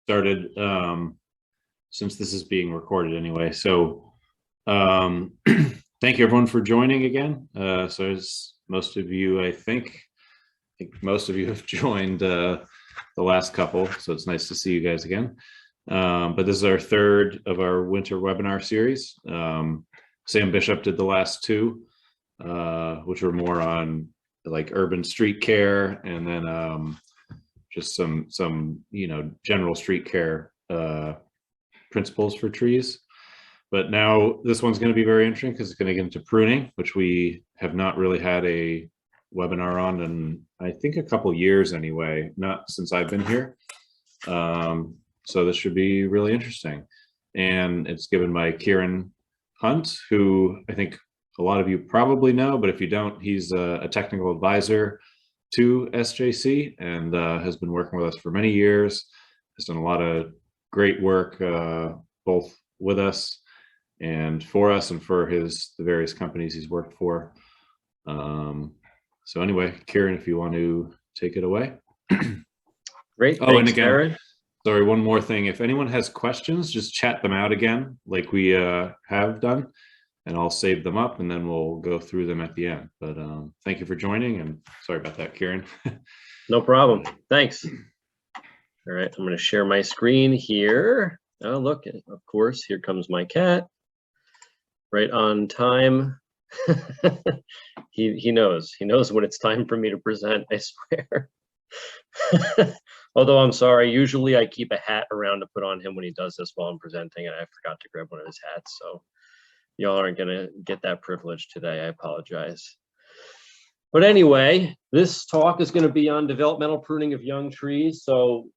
started, since this is being recorded anyway. So thank you everyone for joining again. So as most of you, I think most of you have joined the last couple, so it's nice to see you guys again. But this is our third of our winter webinar series. Sam Bishop did the last two, which were more on like urban street care, and then just some general street care principles for trees. But now this one's going to be very interesting because it's going to get into pruning, which we have not really had a webinar on in I think a couple years anyway, not since I've been here. So this should be really interesting. And it's given by Kieran Hunt, who I think a lot of you probably know, but if you don't, he's a technical advisor to SJC and has been working with us for many years. Has done a lot of great work, both with us and for us and for the various companies he's worked for. So anyway, Kieran, if you want to take it away. Great. Oh, thanks, and again, Aaron. Sorry, one more thing. If anyone has questions, just chat them out again, like we have done, and I'll save them up and then we'll go through them at the end. But thank you for joining, and sorry about that, Kieran. No problem. Thanks. All right, I'm going to share my screen here. Oh, look, of course, here comes my cat. Right on time. He knows when it's time for me to present, I swear. Although I'm sorry, usually I keep a hat around to put on him when he does this while I'm presenting, and I forgot to grab one of his hats, so y'all aren't gonna get that privilege today. I apologize. But anyway, this talk is going to be on developmental pruning of young trees. So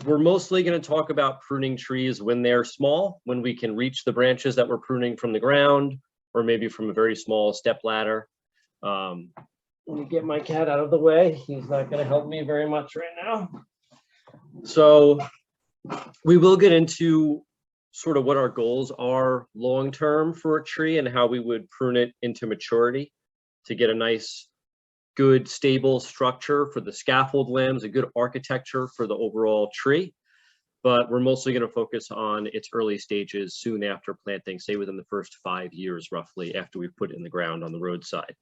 we're mostly going to talk about pruning trees when they're small, when we can reach the branches that we're pruning from the ground, or maybe from a very small step ladder. Let me get my cat out of the way. He's not going to help me very much right now. So we will get into sort of what our goals are long-term for a tree and how we would prune it into maturity to get a nice, good, stable structure for the scaffold limbs, a good architecture for the overall tree. But we're mostly going to focus on its early stages soon after planting, say within the first 5 years, roughly, after we've put it in the ground on the roadside.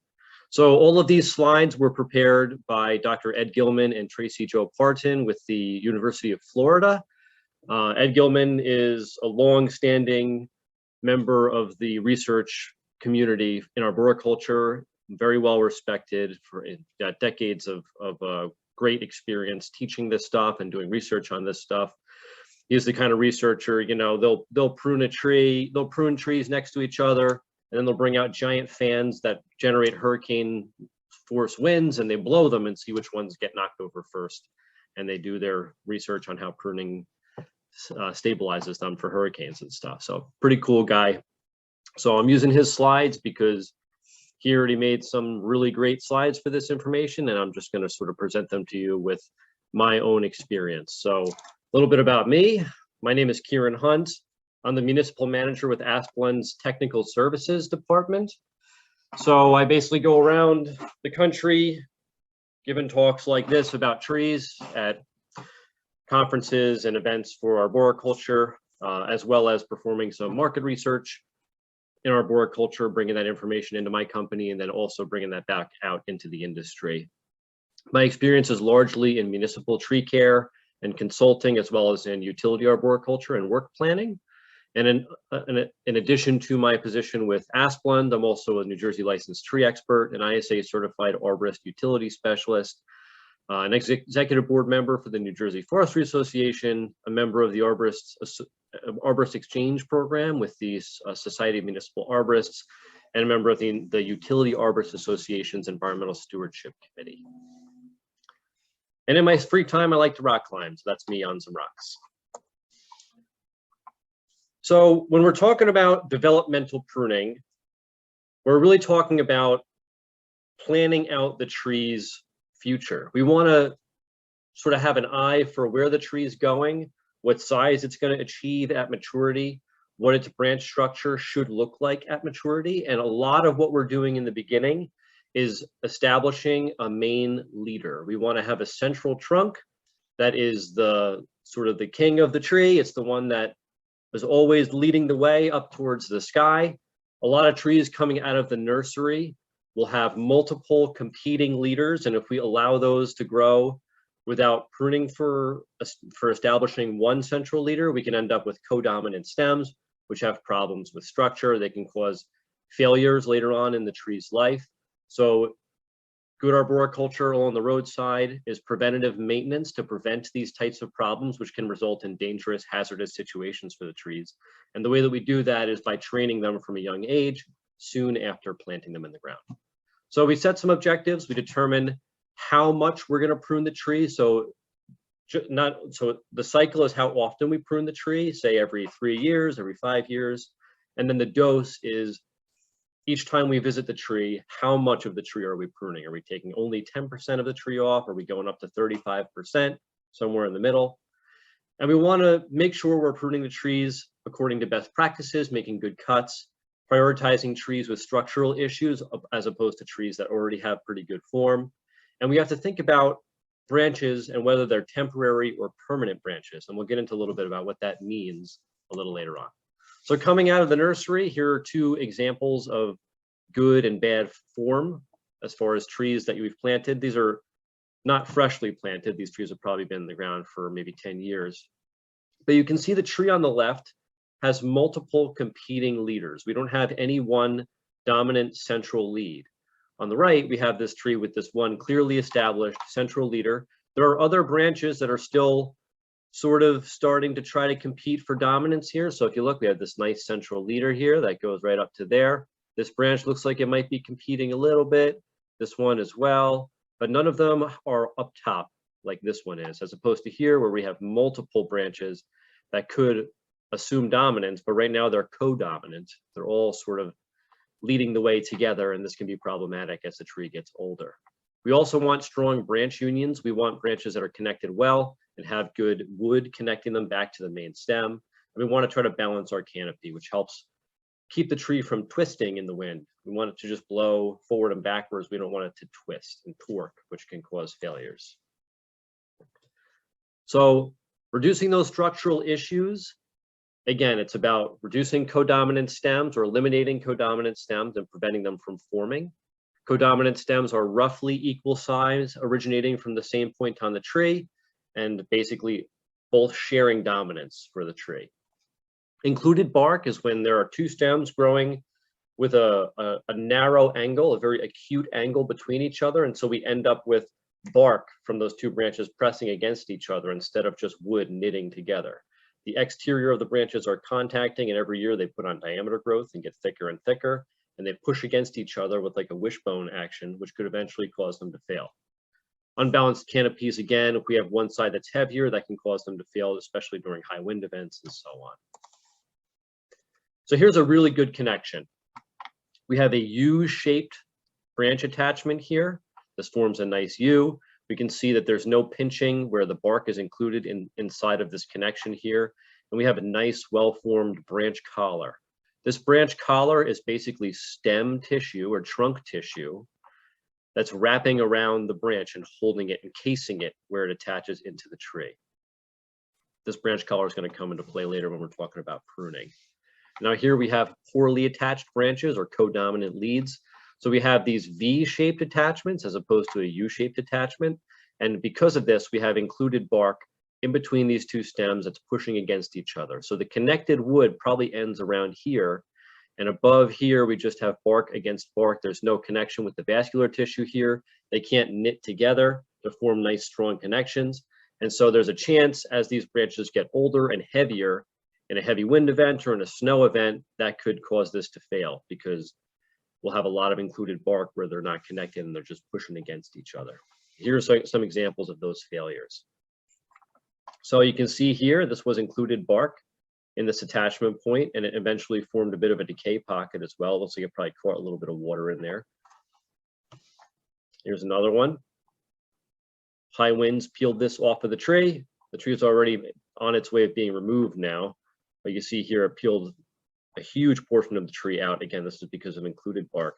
So all of these slides were prepared by Dr. Ed Gilman and Tracy Jo Parton with the University of Florida. Ed Gilman is a long-standing member of the research community in arboriculture, very well respected for decades of great experience teaching this stuff and doing research on this stuff. He's the kind of researcher, they'll prune a tree, they'll prune trees next to each other, and then they'll bring out giant fans that generate hurricane force winds, and they blow them and see which ones get knocked over first. And they do their research on how pruning stabilizes them for hurricanes and stuff. So pretty cool guy. So I'm using his slides because he already made some really great slides for this information, and I'm just going to sort of present them to you with my own experience. So a little bit about me. My name is Kieran Hunt. I'm the municipal manager with Asplundh's Technical Services Department. So I basically go around the country giving talks like this about trees at conferences and events for arboriculture, as well as performing some market research in arboriculture, bringing that information into my company, and then also bringing that back out into the industry. My experience is largely in municipal tree care and consulting, as well as in utility arboriculture and work planning. And in addition to my position with Asplundh, I'm also a New Jersey licensed tree expert, an ISA certified arborist utility specialist, an executive board member for the New Jersey Forestry Association, a member of the Arborist Exchange Program with the Society of Municipal Arborists, and a member of the Utility Arborist Association's Environmental Stewardship Committee. And in my free time, I like to rock climb, so that's me on some rocks. So when we're talking about developmental pruning, we're really talking about planning out the tree's future. We want to sort of have an eye for where the tree is going, what size it's going to achieve at maturity, what its branch structure should look like at maturity. And a lot of what we're doing in the beginning is establishing a main leader. We want to have a central trunk that is the sort of the king of the tree. It's the one that is always leading the way up towards the sky. A lot of trees coming out of the nursery will have multiple competing leaders, and if we allow those to grow without pruning for establishing one central leader, we can end up with codominant stems, which have problems with structure. They can cause failures later on in the tree's life. So good arboriculture along the roadside is preventative maintenance to prevent these types of problems, which can result in dangerous, hazardous situations for the trees. And the way that we do that is by training them from a young age, soon after planting them in the ground. So we set some objectives. We determine how much we're going to prune the tree. So the cycle is how often we prune the tree, say every 3 years, every 5 years. And then the dose is each time we visit the tree, how much of the tree are we pruning? Are we taking only 10% of the tree off? Are we going up to 35%, somewhere in the middle? And we want to make sure we're pruning the trees according to best practices, making good cuts, prioritizing trees with structural issues as opposed to trees that already have pretty good form. And we have to think about branches and whether they're temporary or permanent branches. And we'll get into a little bit about what that means a little later on. So coming out of the nursery, here are 2 examples of good and bad form as far as trees that we've planted. These are not freshly planted. These trees have probably been in the ground for maybe 10 years. But you can see the tree on the left has multiple competing leaders. We don't have any one dominant central lead. On the right, we have this tree with this one clearly established central leader. There are other branches that are still sort of starting to try to compete for dominance here. So if you look, we have this nice central leader here that goes right up to there. This branch looks like it might be competing a little bit. This one as well, but none of them are up top like this one is, as opposed to here where we have multiple branches that could assume dominance, but right now they're co-dominant. They're all sort of leading the way together, and this can be problematic as the tree gets older. We also want strong branch unions. We want branches that are connected well and have good wood connecting them back to the main stem. And we want to try to balance our canopy, which helps keep the tree from twisting in the wind. We want it to just blow forward and backwards. We don't want it to twist and torque, which can cause failures. So reducing those structural issues, again, it's about reducing codominant stems or eliminating codominant stems and preventing them from forming. Codominant stems are roughly equal size, originating from the same point on the tree, and basically both sharing dominance for the tree. Included bark is when there are 2 stems growing with a narrow angle, a very acute angle between each other, and so we end up with bark from those 2 branches pressing against each other instead of just wood knitting together. The exterior of the branches are contacting, and every year they put on diameter growth and get thicker and thicker, and they push against each other with like a wishbone action, which could eventually cause them to fail. Unbalanced canopies, again, if we have one side that's heavier, that can cause them to fail, especially during high wind events and so on. So here's a really good connection. We have a U-shaped branch attachment here. This forms a nice U. We can see that there's no pinching where the bark is included inside of this connection here. And we have a nice, well-formed branch collar. This branch collar is basically stem tissue or trunk tissue that's wrapping around the branch and holding it, encasing it where it attaches into the tree. This branch collar is going to come into play later when we're talking about pruning. Now here we have poorly attached branches or codominant leads. So we have these V-shaped attachments as opposed to a U-shaped attachment. And because of this, we have included bark in between these 2 stems that's pushing against each other. So the connected wood probably ends around here. And above here, we just have bark against bark. There's no connection with the vascular tissue here. They can't knit together to form nice, strong connections. And so there's a chance as these branches get older and heavier in a heavy wind event or in a snow event, that could cause this to fail because we'll have a lot of included bark where they're not connected and they're just pushing against each other. Here's some examples of those failures. So you can see here, this was included bark in this attachment point, and it eventually formed a bit of a decay pocket as well. Looks like it probably caught a little bit of water in there. Here's another one. High winds peeled this off of the tree. The tree is already on its way of being removed now, but you see here it peeled a huge portion of the tree out. Again, this is because of included bark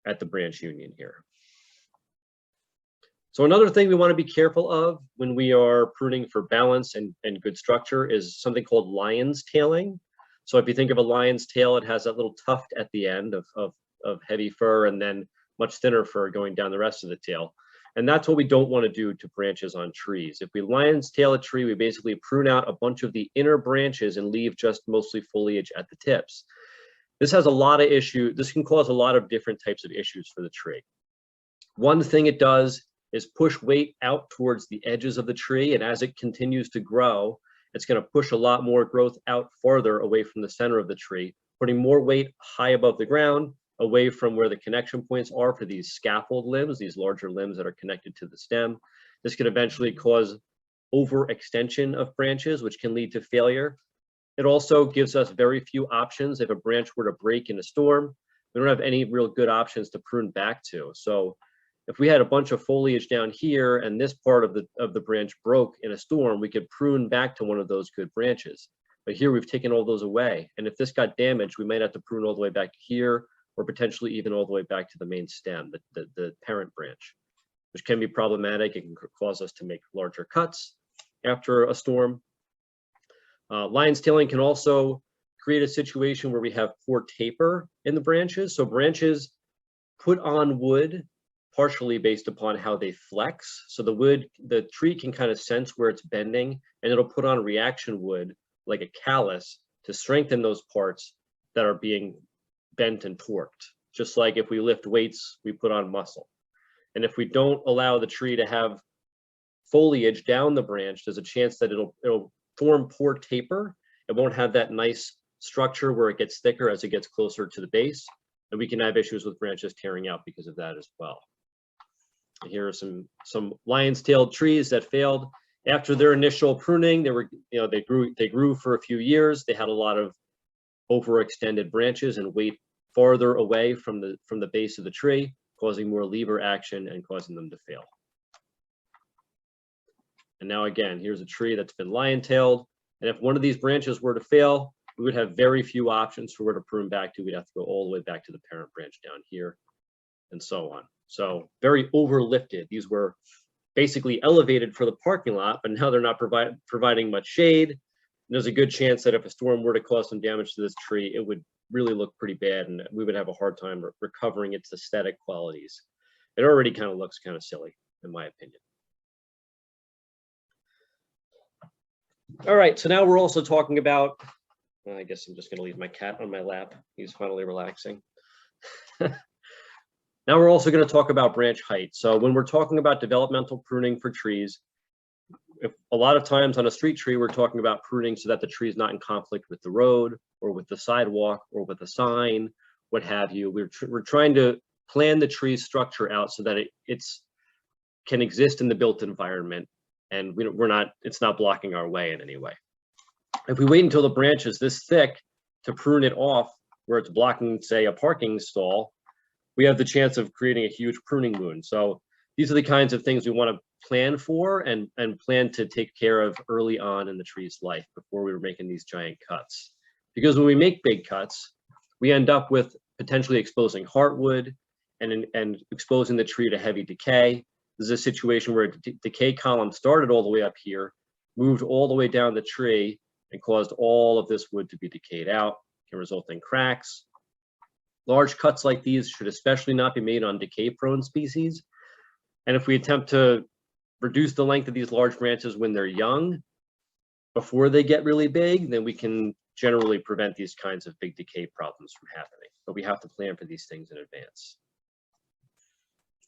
at the branch union here. So another thing we want to be careful of when we are pruning for balance and good structure is something called lion's tailing. So if you think of a lion's tail, it has that little tuft at the end of heavy fur and then much thinner fur going down the rest of the tail. And that's what we don't want to do to branches on trees. If we lion's tail a tree, we basically prune out a bunch of the inner branches and leave just mostly foliage at the tips. This has a lot of issues. This can cause a lot of different types of issues for the tree. One thing it does is push weight out towards the edges of the tree. And as it continues to grow, it's going to push a lot more growth out farther away from the center of the tree, putting more weight high above the ground, away from where the connection points are for these scaffold limbs, these larger limbs that are connected to the stem. This could eventually cause overextension of branches, which can lead to failure. It also gives us very few options. If a branch were to break in a storm, we don't have any real good options to prune back to. So if we had a bunch of foliage down here and this part of the branch broke in a storm, we could prune back to one of those good branches. But here we've taken all those away. And if this got damaged, we might have to prune all the way back to here, or potentially even all the way back to the main stem, the parent branch, which can be problematic. It can cause us to make larger cuts after a storm. Lion's tailing can also create a situation where we have poor taper in the branches. So branches put on wood partially based upon how they flex. So the tree can kind of sense where it's bending, and it'll put on reaction wood like a callus to strengthen those parts that are being bent and torqued. Just like if we lift weights, we put on muscle. And if we don't allow the tree to have foliage down the branch, there's a chance that it'll form poor taper. It won't have that nice structure where it gets thicker as it gets closer to the base. And we can have issues with branches tearing out because of that as well. Here are some lion's tailed trees that failed. After their initial pruning, they grew for a few years. They had a lot of overextended branches and weight farther away from the base of the tree, causing more lever action and causing them to fail. And now again, here's a tree that's been lion-tailed. And if one of these branches were to fail, we would have very few options for where to prune back to. We'd have to go all the way back to the parent branch down here and so on. So very overlifted. These were basically elevated for the parking lot, but now they're not providing much shade. And there's a good chance that if a storm were to cause some damage to this tree, it would really look pretty bad and we would have a hard time recovering its aesthetic qualities. It already kind of looks kind of silly, in my opinion. All right, so now we're also talking about, I guess I'm just going to leave my cat on my lap. He's finally relaxing. Now we're also going to talk about branch height. So when we're talking about developmental pruning for trees, if a lot of times on a street tree, we're talking about pruning so that the tree is not in conflict with the road or with the sidewalk or with a sign, what have you. We're trying to plan the tree's structure out so that it can exist in the built environment and it's not blocking our way in any way. If we wait until the branch is this thick to prune it off where it's blocking, say, a parking stall, we have the chance of creating a huge pruning wound. So these are the kinds of things we want to plan for and plan to take care of early on in the tree's life before we were making these giant cuts. Because when we make big cuts, we end up with potentially exposing heartwood and exposing the tree to heavy decay. This is a situation where a decay column started all the way up here, moved all the way down the tree, and caused all of this wood to be decayed out, can result in cracks. Large cuts like these should especially not be made on decay-prone species. And if we attempt to reduce the length of these large branches when they're young, before they get really big, then we can generally prevent these kinds of big decay problems from happening. But we have to plan for these things in advance.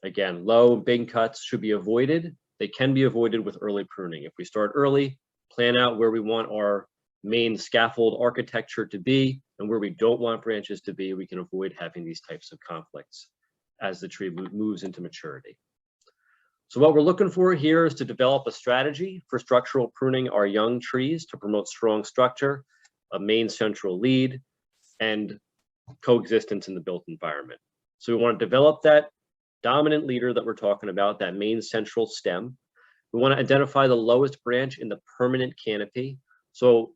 Again, low, big cuts should be avoided. They can be avoided with early pruning. If we start early, plan out where we want our main scaffold architecture to be and where we don't want branches to be, we can avoid having these types of conflicts as the tree moves into maturity. So what we're looking for here is to develop a strategy for structural pruning our young trees to promote strong structure, a main central lead, and coexistence in the built environment. So we want to develop that dominant leader that we're talking about, that main central stem. We want to identify the lowest branch in the permanent canopy. So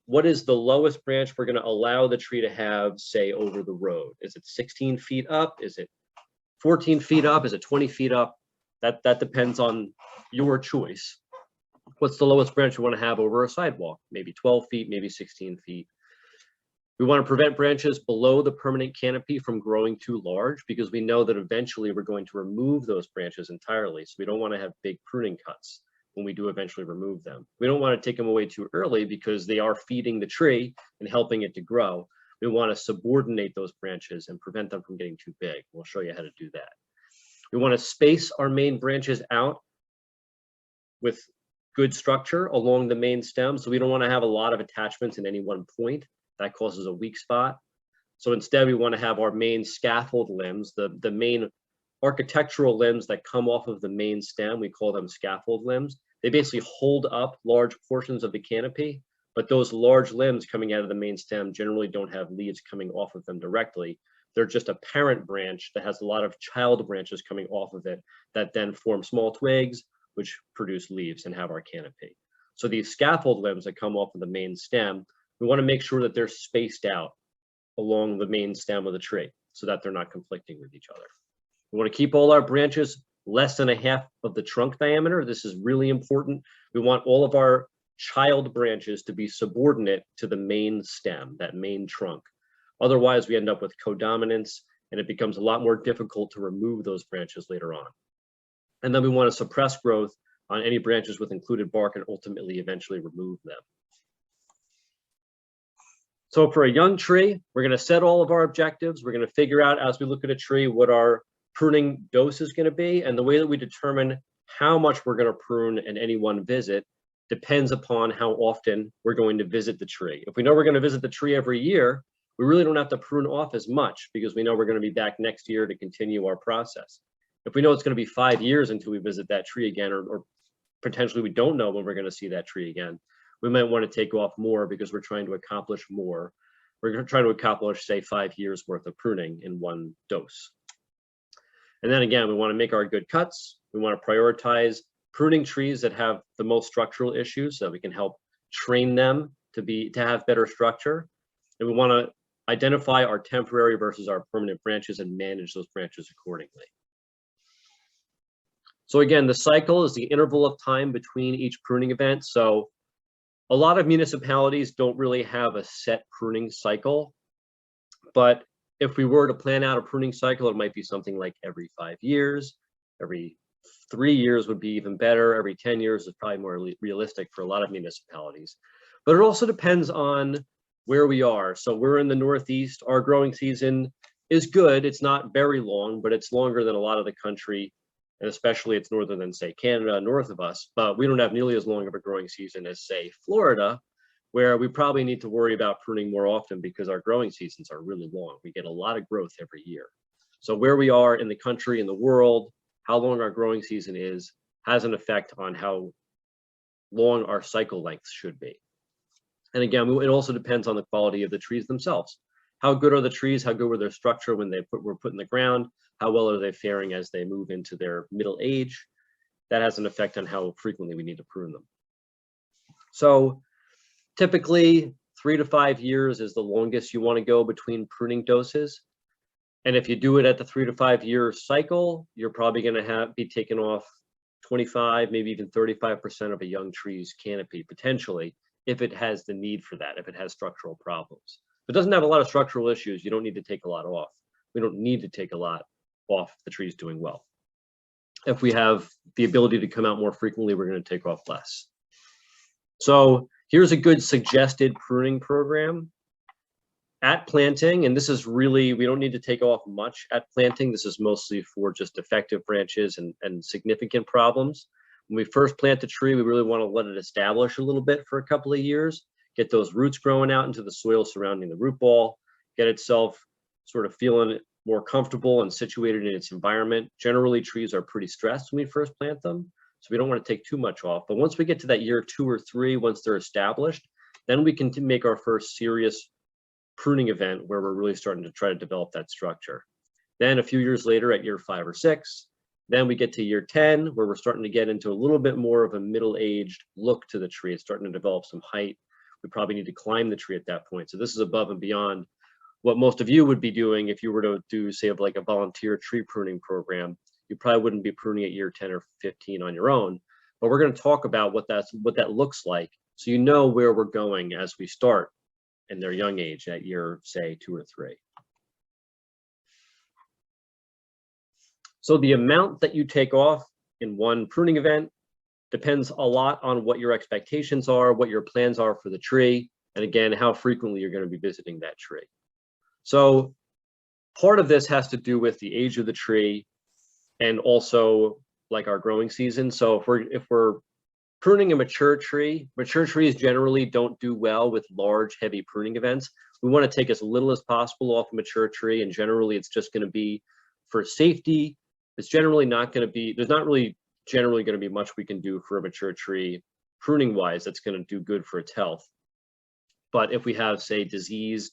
what is the lowest branch we're going to allow the tree to have, say, over the road? Is it 16 feet up? Is it 14 feet up? Is it 20 feet up? That depends on your choice. What's the lowest branch you want to have over a sidewalk? Maybe 12 feet, maybe 16 feet. We want to prevent branches below the permanent canopy from growing too large, because we know that eventually we're going to remove those branches entirely. So we don't want to have big pruning cuts when we do eventually remove them. We don't want to take them away too early because they are feeding the tree and helping it to grow. We want to subordinate those branches and prevent them from getting too big. We'll show you how to do that. We want to space our main branches out with good structure along the main stem. So we don't want to have a lot of attachments in any one point. That causes a weak spot. So instead, we want to have our main scaffold limbs, the main architectural limbs that come off of the main stem. We call them scaffold limbs. They basically hold up large portions of the canopy, but those large limbs coming out of the main stem generally don't have leaves coming off of them directly. They're just a parent branch that has a lot of child branches coming off of it that then form small twigs, which produce leaves and have our canopy. So these scaffold limbs that come off of the main stem, we want to make sure that they're spaced out along the main stem of the tree so that they're not conflicting with each other. We want to keep all our branches less than a half of the trunk diameter. This is really important. We want all of our child branches to be subordinate to the main stem, that main trunk. Otherwise, we end up with codominance, and it becomes a lot more difficult to remove those branches later on. And then we want to suppress growth on any branches with included bark and ultimately eventually remove them. So for a young tree, we're going to set all of our objectives. We're going to figure out as we look at a tree what our pruning dose is going to be. And the way that we determine how much we're going to prune in any one visit depends upon how often we're going to visit the tree. If we know we're going to visit the tree every year, we really don't have to prune off as much because we know we're going to be back next year to continue our process. If we know it's going to be 5 years until we visit that tree again, or potentially we don't know when we're going to see that tree again, we might want to take off more because we're trying to accomplish more. We're going to try to accomplish, say, 5 years worth of pruning in one dose. And then again, we want to make our good cuts. We want to prioritize pruning trees that have the most structural issues so that we can help train them to have better structure. And we want to identify our temporary versus our permanent branches and manage those branches accordingly. So again, the cycle is the interval of time between each pruning event. So a lot of municipalities don't really have a set pruning cycle, but if we were to plan out a pruning cycle, it might be something like every 5 years, every 3 years would be even better. Every 10 years is probably more realistic for a lot of municipalities, but it also depends on where we are. So we're in the Northeast. Our growing season is good. It's not very long, but it's longer than a lot of the country. And especially it's northern than, say, Canada, north of us, but we don't have nearly as long of a growing season as, say, Florida, where we probably need to worry about pruning more often because our growing seasons are really long. We get a lot of growth every year. So where we are in the country, in the world, how long our growing season is, has an effect on how long our cycle length should be. And again, it also depends on the quality of the trees themselves. How good are the trees? How good were their structure when were put in the ground? How well are they faring as they move into their middle age? That has an effect on how frequently we need to prune them. So typically 3 to 5 years is the longest you want to go between pruning doses. And if you do it at the 3 to 5 year cycle, you're probably going to be taking off 25, maybe even 35% of a young tree's canopy, potentially, if it has the need for that, if it has structural problems. If it doesn't have a lot of structural issues, you don't need to take a lot off. We don't need to take a lot off if the tree's doing well. If we have the ability to come out more frequently, we're going to take off less. So here's a good suggested pruning program. At planting, and this is really, we don't need to take off much at planting. This is mostly for just defective branches and significant problems. When we first plant the tree, we really want to let it establish a little bit for a couple of years, get those roots growing out into the soil surrounding the root ball, get itself sort of feeling more comfortable and situated in its environment. Generally, trees are pretty stressed when we first plant them, so we don't want to take too much off. But once we get to that year 2 or 3, once they're established, then we can make our first serious pruning event where we're really starting to try to develop that structure. Then a few years later at year 5 or 6, then we get to year 10 where we're starting to get into a little bit more of a middle-aged look to the tree. It's starting to develop some height. We probably need to climb the tree at that point. So this is above and beyond what most of you would be doing if you were to do, say, like a volunteer tree pruning program. you probably wouldn't be pruning at year 10 or 15 on your own. But we're going to talk about what that looks like, so you know where we're going as we start in their young age at year, say, 2 or 3. So the amount that you take off in one pruning event depends a lot on what your expectations are, what your plans are for the tree, and again, how frequently you're going to be visiting that tree. So part of this has to do with the age of the tree and also like our growing season. So if we're pruning a mature trees generally don't do well with large, heavy pruning events. We want to take as little as possible off a mature tree, and generally it's just going to be for safety. It's generally not going to be, there's not really generally going to be much we can do for a mature tree pruning wise that's going to do good for its health. But if we have, say, diseased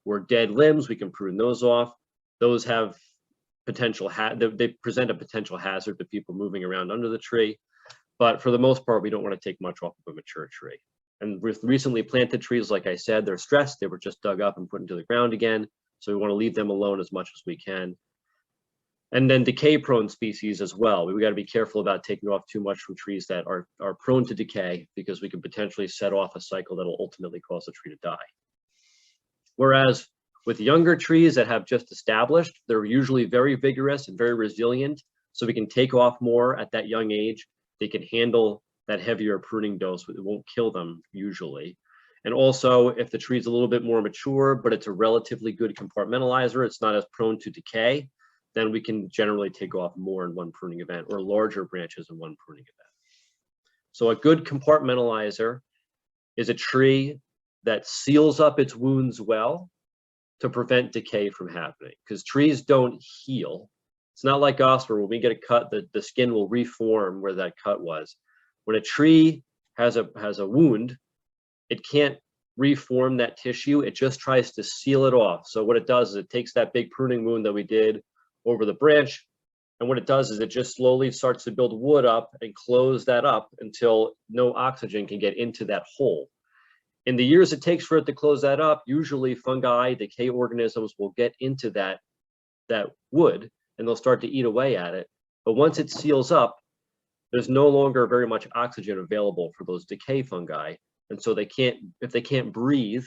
or dead limbs, we can prune those off. Those have potential, they present a potential hazard to people moving around under the tree. But for the most part, we don't want to take much off of a mature tree. And with recently planted trees, like I said, they're stressed. They were just dug up and put into the ground again. So we want to leave them alone as much as we can. And then decay-prone species as well. We got to be careful about taking off too much from trees that are prone to decay, because we could potentially set off a cycle that will ultimately cause the tree to die. Whereas with younger trees that have just established, they're usually very vigorous and very resilient, so we can take off more at that young age. They can handle that heavier pruning dose. It won't kill them usually. And also, if the tree is a little bit more mature, but it's a relatively good compartmentalizer, it's not as prone to decay, then we can generally take off more in one pruning event, or larger branches in one pruning event. So a good compartmentalizer is a tree that seals up its wounds well to prevent decay from happening, because trees don't heal. It's not like us, where when we get a cut, the skin will reform where that cut was. When a tree has a wound, it can't reform that tissue. It just tries to seal it off. So what it does is it takes that big pruning wound that we did over the branch, and what it does is it just slowly starts to build wood up and close that up until no oxygen can get into that hole. In the years it takes for it to close that up, usually fungi, decay organisms will get into that wood, and they'll start to eat away at it. But once it seals up, there's no longer very much oxygen available for those decay fungi. And so if they can't breathe,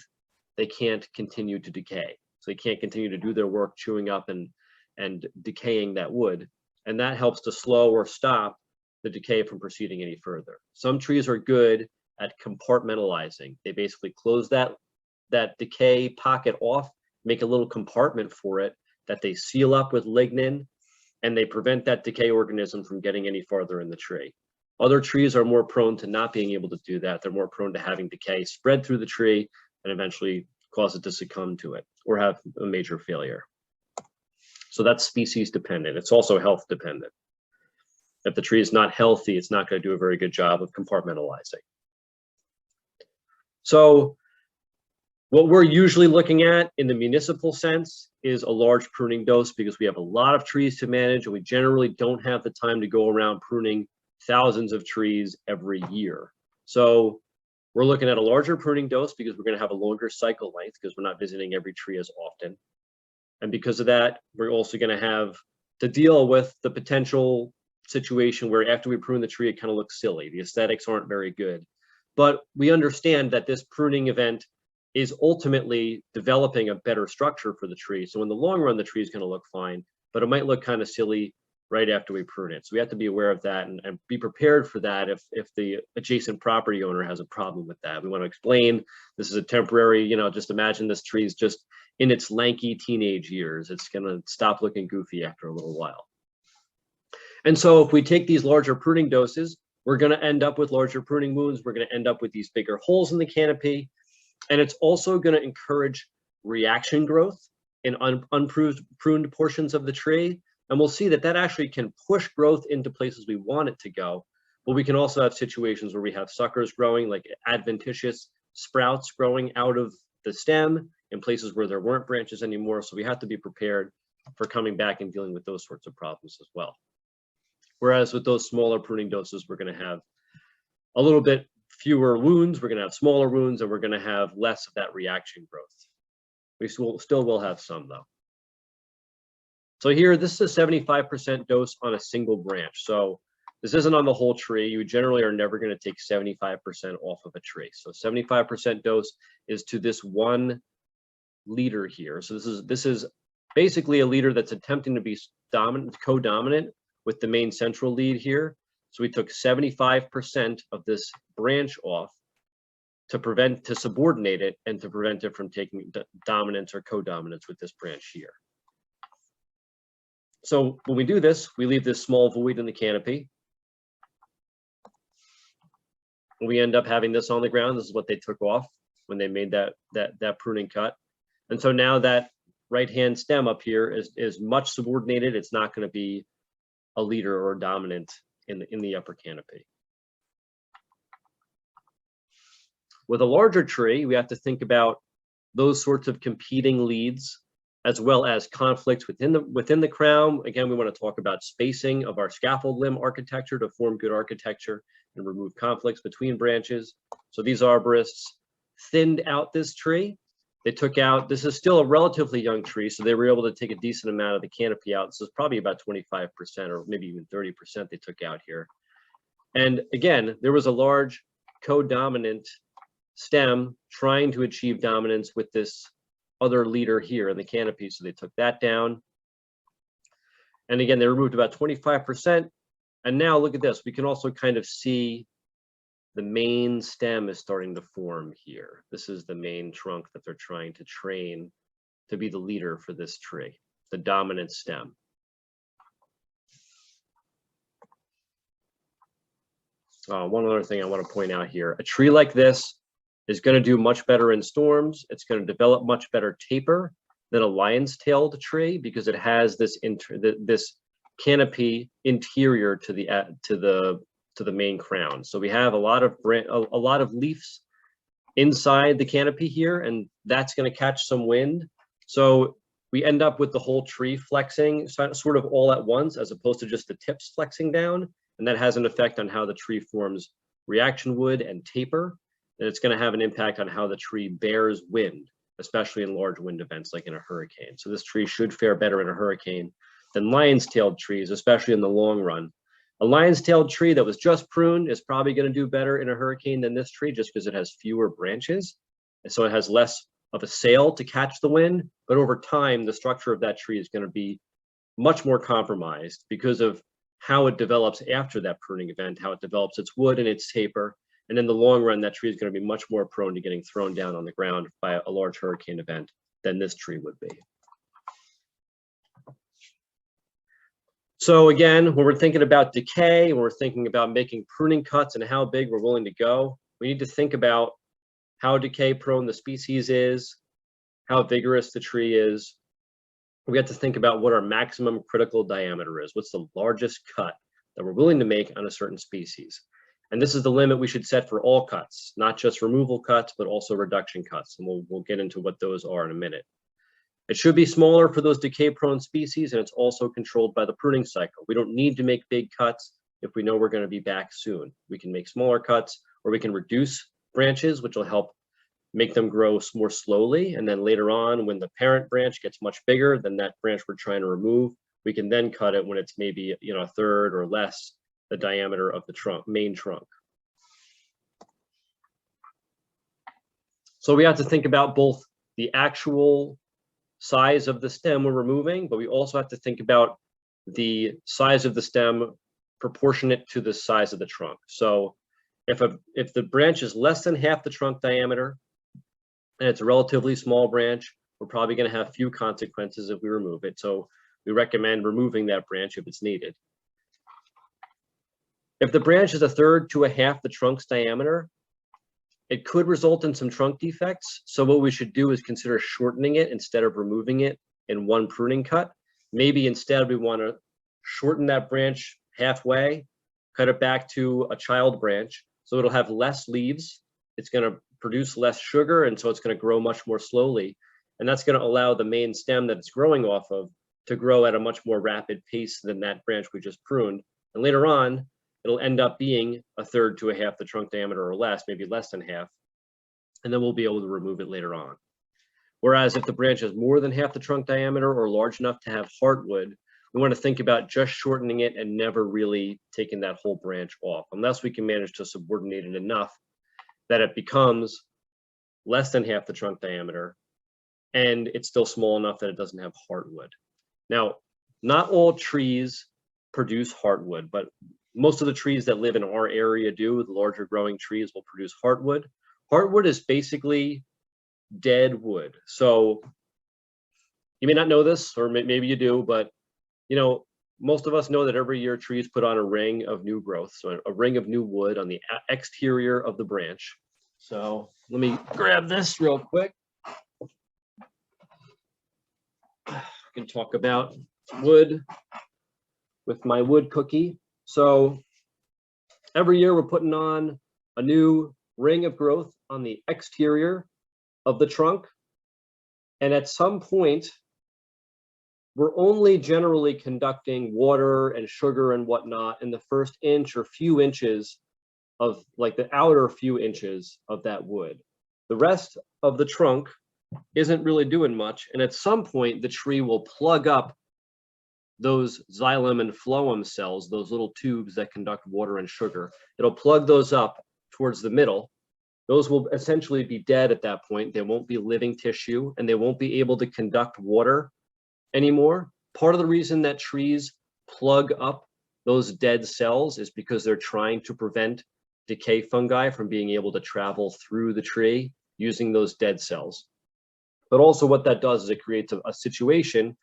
they can't continue to decay. So they can't continue to do their work chewing up and decaying that wood. And that helps to slow or stop the decay from proceeding any further. Some trees are good at compartmentalizing. They basically close that decay pocket off, make a little compartment for it that they seal up with lignin, and they prevent that decay organism from getting any farther in the tree. Other trees are more prone to not being able to do that. They're more prone to having decay spread through the tree and eventually cause it to succumb to it or have a major failure. So that's species dependent. It's also health dependent. If the tree is not healthy, it's not going to do a very good job of compartmentalizing. So what we're usually looking at in the municipal sense is a large pruning dose, because we have a lot of trees to manage, and we generally don't have the time to go around pruning thousands of trees every year. So we're looking at a larger pruning dose because we're going to have a longer cycle length, because we're not visiting every tree as often. And because of that, we're also going to have to deal with the potential situation where after we prune the tree, it kind of looks silly. The aesthetics aren't very good. But we understand that this pruning event is ultimately developing a better structure for the tree. So in the long run, the tree is going to look fine, but it might look kind of silly right after we prune it. So we have to be aware of that and be prepared for that if the adjacent property owner has a problem with that. We want to explain this is a temporary, just imagine this tree is just in its lanky teenage years. It's going to stop looking goofy after a little while. And so if we take these larger pruning doses, we're going to end up with larger pruning wounds. We're going to end up with these bigger holes in the canopy. And it's also going to encourage reaction growth in unpruned portions of the tree. And we'll see that actually can push growth into places we want it to go. But we can also have situations where we have suckers growing, like adventitious sprouts growing out of the stem in places where there weren't branches anymore. So we have to be prepared for coming back and dealing with those sorts of problems as well. Whereas with those smaller pruning doses, we're going to have a little bit fewer wounds, we're going to have smaller wounds, and we're going to have less of that reaction growth. We still will have some, though. So here, this is a 75% dose on a single branch. So this isn't on the whole tree. You generally are never going to take 75% off of a tree. So 75% dose is to this 1 leader here. So this is basically a leader that's attempting to be co-dominant with the main central lead here. So we took 75% of this branch off to subordinate it and to prevent it from taking dominance or co-dominance with this branch here. So when we do this, we leave this small void in the canopy. We end up having this on the ground. This is what they took off when they made that pruning cut. And so now that right-hand stem up here is much subordinated. It's not going to be a leader or dominant in the upper canopy. With a larger tree, we have to think about those sorts of competing leads, as well as conflicts within the crown. Again, we want to talk about spacing of our scaffold limb architecture to form good architecture and remove conflicts between branches. So these arborists thinned out this tree. They took out, this is still a relatively young tree, so they were able to take a decent amount of the canopy out. So it's probably about 25% or maybe even 30% they took out here. And again, there was a large co-dominant stem trying to achieve dominance with this other leader here in the canopy, so they took that down. And again, they removed about 25%. And now look at this, we can also kind of see the main stem is starting to form here. This is the main trunk that they're trying to train to be the leader for this tree, the dominant stem. One other thing I want to point out here, a tree like this is going to do much better in storms. It's going to develop much better taper than a lion's-tailed tree because it has this canopy interior to the main crown. So we have a lot of leaves inside the canopy here, and that's going to catch some wind. So we end up with the whole tree flexing sort of all at once, as opposed to just the tips flexing down, and that has an effect on how the tree forms reaction wood and taper. And it's going to have an impact on how the tree bears wind, especially in large wind events like in a hurricane. So this tree should fare better in a hurricane than lion's-tailed trees, especially in the long run. A lion's-tailed tree that was just pruned is probably going to do better in a hurricane than this tree just because it has fewer branches. And so it has less of a sail to catch the wind. But over time, the structure of that tree is going to be much more compromised because of how it develops after that pruning event, how it develops its wood and its taper. And in the long run, that tree is going to be much more prone to getting thrown down on the ground by a large hurricane event than this tree would be. So again, when we're thinking about decay, when we're thinking about making pruning cuts and how big we're willing to go, we need to think about how decay prone the species is, how vigorous the tree is. We have to think about what our maximum critical diameter is. What's the largest cut that we're willing to make on a certain species? And this is the limit we should set for all cuts, not just removal cuts, but also reduction cuts. And we'll get into what those are in a minute. It should be smaller for those decay-prone species, and it's also controlled by the pruning cycle. We don't need to make big cuts if we know we're going to be back soon. We can make smaller cuts, or we can reduce branches, which will help make them grow more slowly. And then later on, when the parent branch gets much bigger than that branch we're trying to remove, we can then cut it when it's maybe a third or less the diameter of the main trunk. So we have to think about both the actual size of the stem we're removing, but we also have to think about the size of the stem proportionate to the size of the trunk. So if the branch is less than half the trunk diameter and it's a relatively small branch, we're probably going to have few consequences if we remove it. So we recommend removing that branch if it's needed. If the branch is a third to a half the trunk's diameter, it could result in some trunk defects. So what we should do is consider shortening it instead of removing it in one pruning cut. Maybe instead we want to shorten that branch halfway, cut it back to a child branch, so it'll have less leaves. It's going to produce less sugar, and so it's going to grow much more slowly. And that's going to allow the main stem that it's growing off of to grow at a much more rapid pace than that branch we just pruned. And later on, it'll end up being a third to a half the trunk diameter or less, maybe less than half. And then we'll be able to remove it later on. Whereas if the branch is more than half the trunk diameter or large enough to have heartwood, we want to think about just shortening it and never really taking that whole branch off, unless we can manage to subordinate it enough that it becomes less than half the trunk diameter and it's still small enough that it doesn't have heartwood. Now, not all trees produce heartwood, but most of the trees that live in our area do. The larger growing trees will produce heartwood. Heartwood is basically dead wood. So you may not know this, or maybe you do, but you know, most of us know that every year trees put on a ring of new growth, so a ring of new wood on the exterior of the branch. So let me grab this real quick. I can talk about wood with my wood cookie. So every year we're putting on a new ring of growth on the exterior of the trunk. And at some point, we're only generally conducting water and sugar and whatnot in the first inch or few inches of, like, the outer few inches of that wood. The rest of the trunk isn't really doing much. And at some point, the tree will plug up those xylem and phloem cells, those little tubes that conduct water and sugar. It'll plug those up towards the middle. Those will essentially be dead at that point. They won't be living tissue, and they won't be able to conduct water anymore. Part of the reason that trees plug up those dead cells is because they're trying to prevent decay fungi from being able to travel through the tree using those dead cells. But also what that does is it creates a situation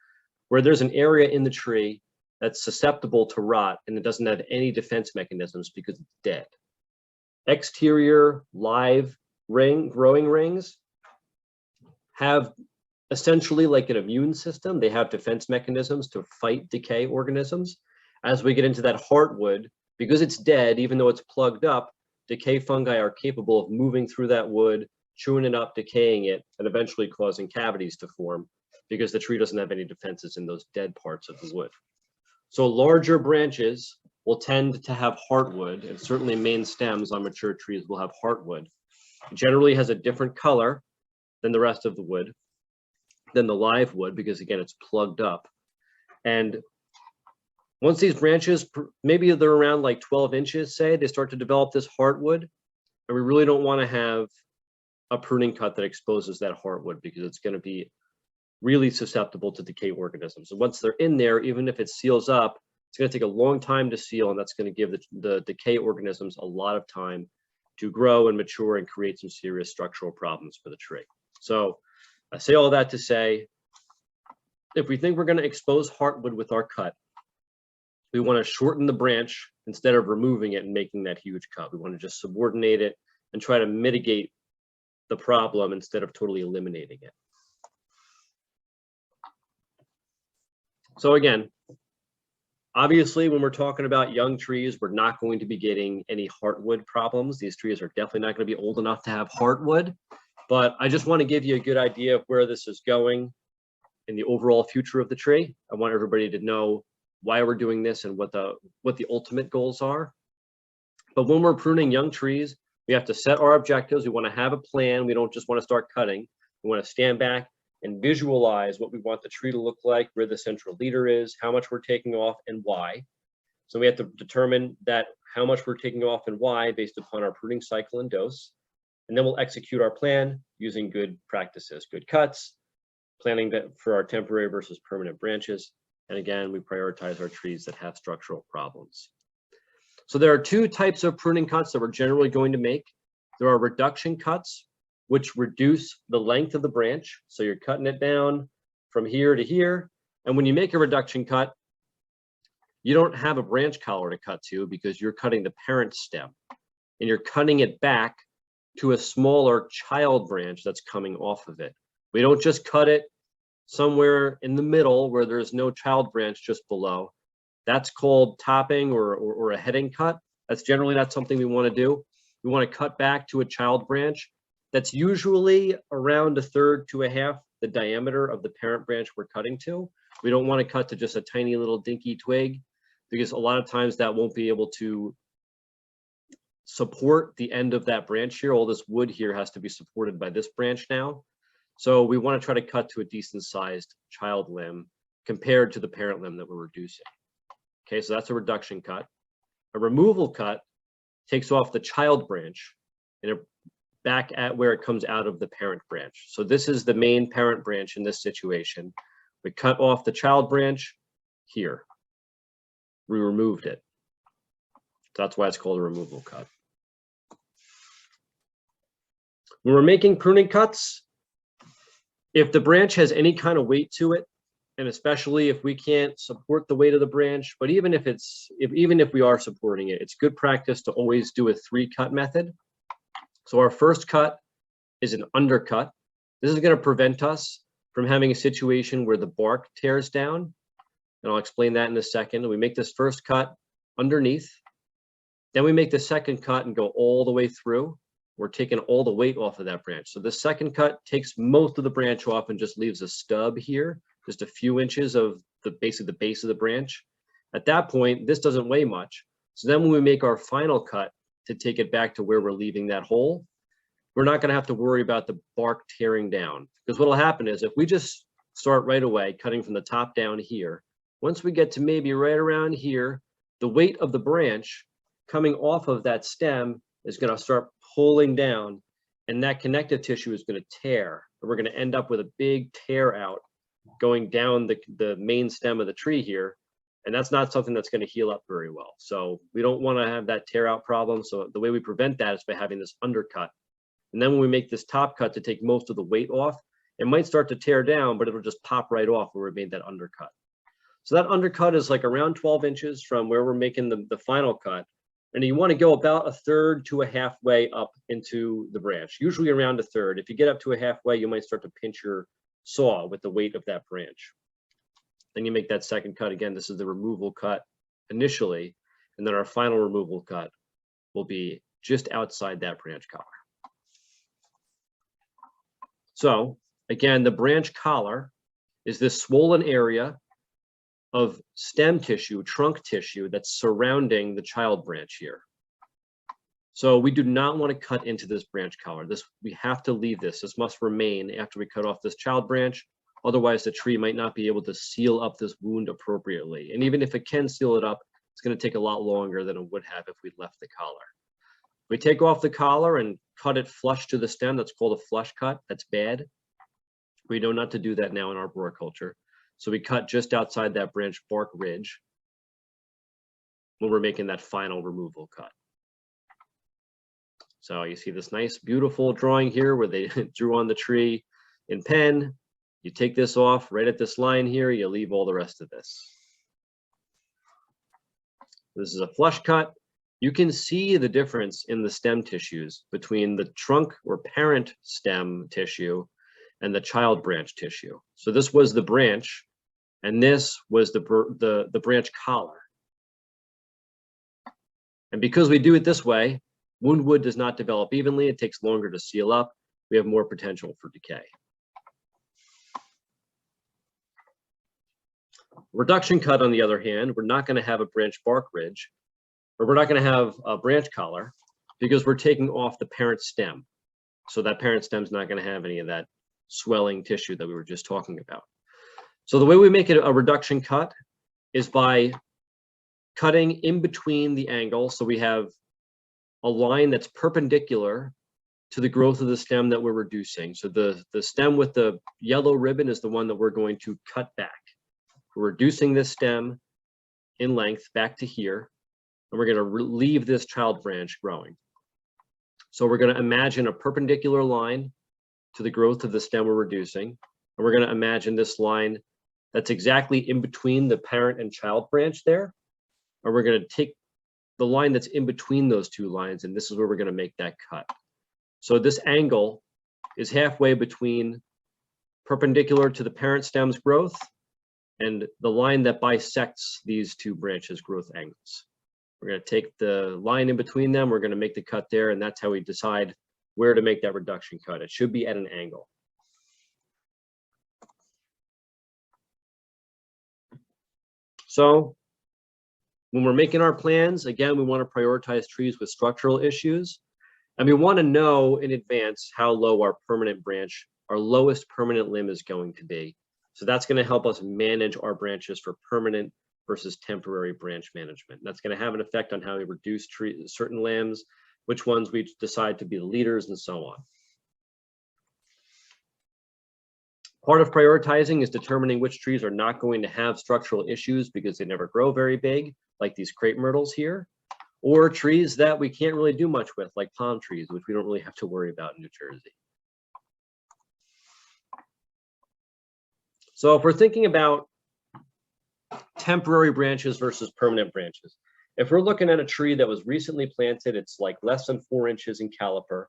where there's an area in the tree that's susceptible to rot and it doesn't have any defense mechanisms because it's dead. Exterior live growing rings have essentially like an immune system. They have defense mechanisms to fight decay organisms. As we get into that heartwood, because it's dead, even though it's plugged up, decay fungi are capable of moving through that wood, chewing it up, decaying it, and eventually causing cavities to form because the tree doesn't have any defenses in those dead parts of the wood. So larger branches will tend to have heartwood, and certainly main stems on mature trees will have heartwood. It generally has a different color than the rest of the wood, than the live wood, because again, it's plugged up. And once these branches, maybe they're around like 12 inches, say, they start to develop this heartwood, and we really don't want to have a pruning cut that exposes that heartwood because it's going to be really susceptible to decay organisms. And once they're in there, even if it seals up, it's going to take a long time to seal, and that's going to give the decay organisms a lot of time to grow and mature and create some serious structural problems for the tree. So I say all that to say, if we think we're going to expose heartwood with our cut, we want to shorten the branch instead of removing it and making that huge cut. We want to just subordinate it and try to mitigate the problem instead of totally eliminating it. So again, obviously, when we're talking about young trees, we're not going to be getting any heartwood problems. These trees are definitely not going to be old enough to have heartwood, but I just want to give you a good idea of where this is going in the overall future of the tree. I want everybody to know why we're doing this and what the ultimate goals are. But when we're pruning young trees, we have to set our objectives. We want to have a plan. We don't just want to start cutting. We want to stand back and visualize what we want the tree to look like, where the central leader is, how much we're taking off, and why. So we have to determine that how much we're taking off and why based upon our pruning cycle and dose. And then we'll execute our plan using good practices, good cuts, planning that for our temporary versus permanent branches. And again, we prioritize our trees that have structural problems. So there are two types of pruning cuts that we're generally going to make. There are reduction cuts, which reduce the length of the branch. So you're cutting it down from here to here. And when you make a reduction cut, you don't have a branch collar to cut to because you're cutting the parent stem and you're cutting it back to a smaller child branch that's coming off of it. We don't just cut it somewhere in the middle where there's no child branch just below. That's called topping or a heading cut. That's generally not something we want to do. We want to cut back to a child branch that's usually around 1/3 to 1/2 the diameter of the parent branch we're cutting to. We don't want to cut to just a tiny little dinky twig because a lot of times that won't be able to support the end of that branch here. All this wood here has to be supported by this branch now. So we want to try to cut to a decent sized child limb compared to the parent limb that we're reducing. Okay, so that's a reduction cut. A removal cut takes off the child branch and back at where it comes out of the parent branch. So this is the main parent branch in this situation. We cut off the child branch here. We removed it. That's why it's called a removal cut. When we're making pruning cuts, if the branch has any kind of weight to it, and especially if we can't support the weight of the branch, but even if we are supporting it, it's good practice to always do a 3-cut method. So our first cut is an undercut. This is going to prevent us from having a situation where the bark tears down. And I'll explain that in a second. We make this first cut underneath. Then we make the second cut and go all the way through. We're taking all the weight off of that branch. So the second cut takes most of the branch off and just leaves a stub here, just a few inches of basically the base of the branch. At that point, this doesn't weigh much. So then when we make our final cut to take it back to where we're leaving that hole, we're not going to have to worry about the bark tearing down. Because what will happen is if we just start right away cutting from the top down here, once we get to maybe right around here, the weight of the branch coming off of that stem is going to start pulling down, and that connective tissue is going to tear. And we're going to end up with a big tear out going down the main stem of the tree here. And that's not something that's going to heal up very well. So we don't want to have that tear out problem. So the way we prevent that is by having this undercut. And then when we make this top cut to take most of the weight off, it might start to tear down, but it'll just pop right off where we made that undercut. So that undercut is like around 12 inches from where we're making the final cut. And you want to go about 1/3 to a halfway up into the branch, usually around 1/3. If you get up to a halfway, you might start to pinch your saw with the weight of that branch. Then you make that second cut. Again, this is the removal cut initially, and then our final removal cut will be just outside that branch collar. So again, the branch collar is this swollen area of stem tissue, trunk tissue that's surrounding the child branch here. So we do not want to cut into this branch collar. We have to leave this. This must remain after we cut off this child branch. Otherwise, the tree might not be able to seal up this wound appropriately. And even if it can seal it up, it's going to take a lot longer than it would have if we left the collar. We take off the collar and cut it flush to the stem. That's called a flush cut. That's bad. We know not to do that now in arboriculture. So we cut just outside that branch bark ridge when we're making that final removal cut. So you see this nice, beautiful drawing here where they drew on the tree in pen. You take this off right at this line here, you leave all the rest of this. This is a flush cut. You can see the difference in the stem tissues between the trunk or parent stem tissue and the child branch tissue. So this was the branch, and this was the branch collar. And because we do it this way, wound wood does not develop evenly. It takes longer to seal up. We have more potential for decay. Reduction cut, on the other hand, we're not going to have a branch bark ridge, or we're not going to have a branch collar because we're taking off the parent stem. So that parent stem is not going to have any of that swelling tissue that we were just talking about. So the way we make it a reduction cut is by cutting in between the angles. So we have a line that's perpendicular to the growth of the stem that we're reducing. So the stem with the yellow ribbon is the one that we're going to cut back. We're reducing this stem in length back to here, and we're going to leave this child branch growing. So we're going to imagine a perpendicular line to the growth of the stem we're reducing, and we're going to imagine this line that's exactly in between the parent and child branch there, and we're going to take the line that's in between those two lines, and this is where we're going to make that cut. So this angle is halfway between perpendicular to the parent stem's growth and the line that bisects these two branches' growth angles. We're going to take the line in between them, we're going to make the cut there, and that's how we decide where to make that reduction cut. It should be at an angle. So when we're making our plans, again, we want to prioritize trees with structural issues, and we want to know in advance how low our permanent branch our lowest permanent limb is going to be. So that's going to help us manage our branches for permanent versus temporary branch management. That's going to have an effect on how we reduce certain limbs, which ones we decide to be the leaders, and so on. Part of prioritizing is determining which trees are not going to have structural issues because they never grow very big, like these crepe myrtles here, or trees that we can't really do much with, like palm trees, which we don't really have to worry about in New Jersey. So if we're thinking about temporary branches versus permanent branches, if we're looking at a tree that was recently planted, it's like less than 4 inches in caliper.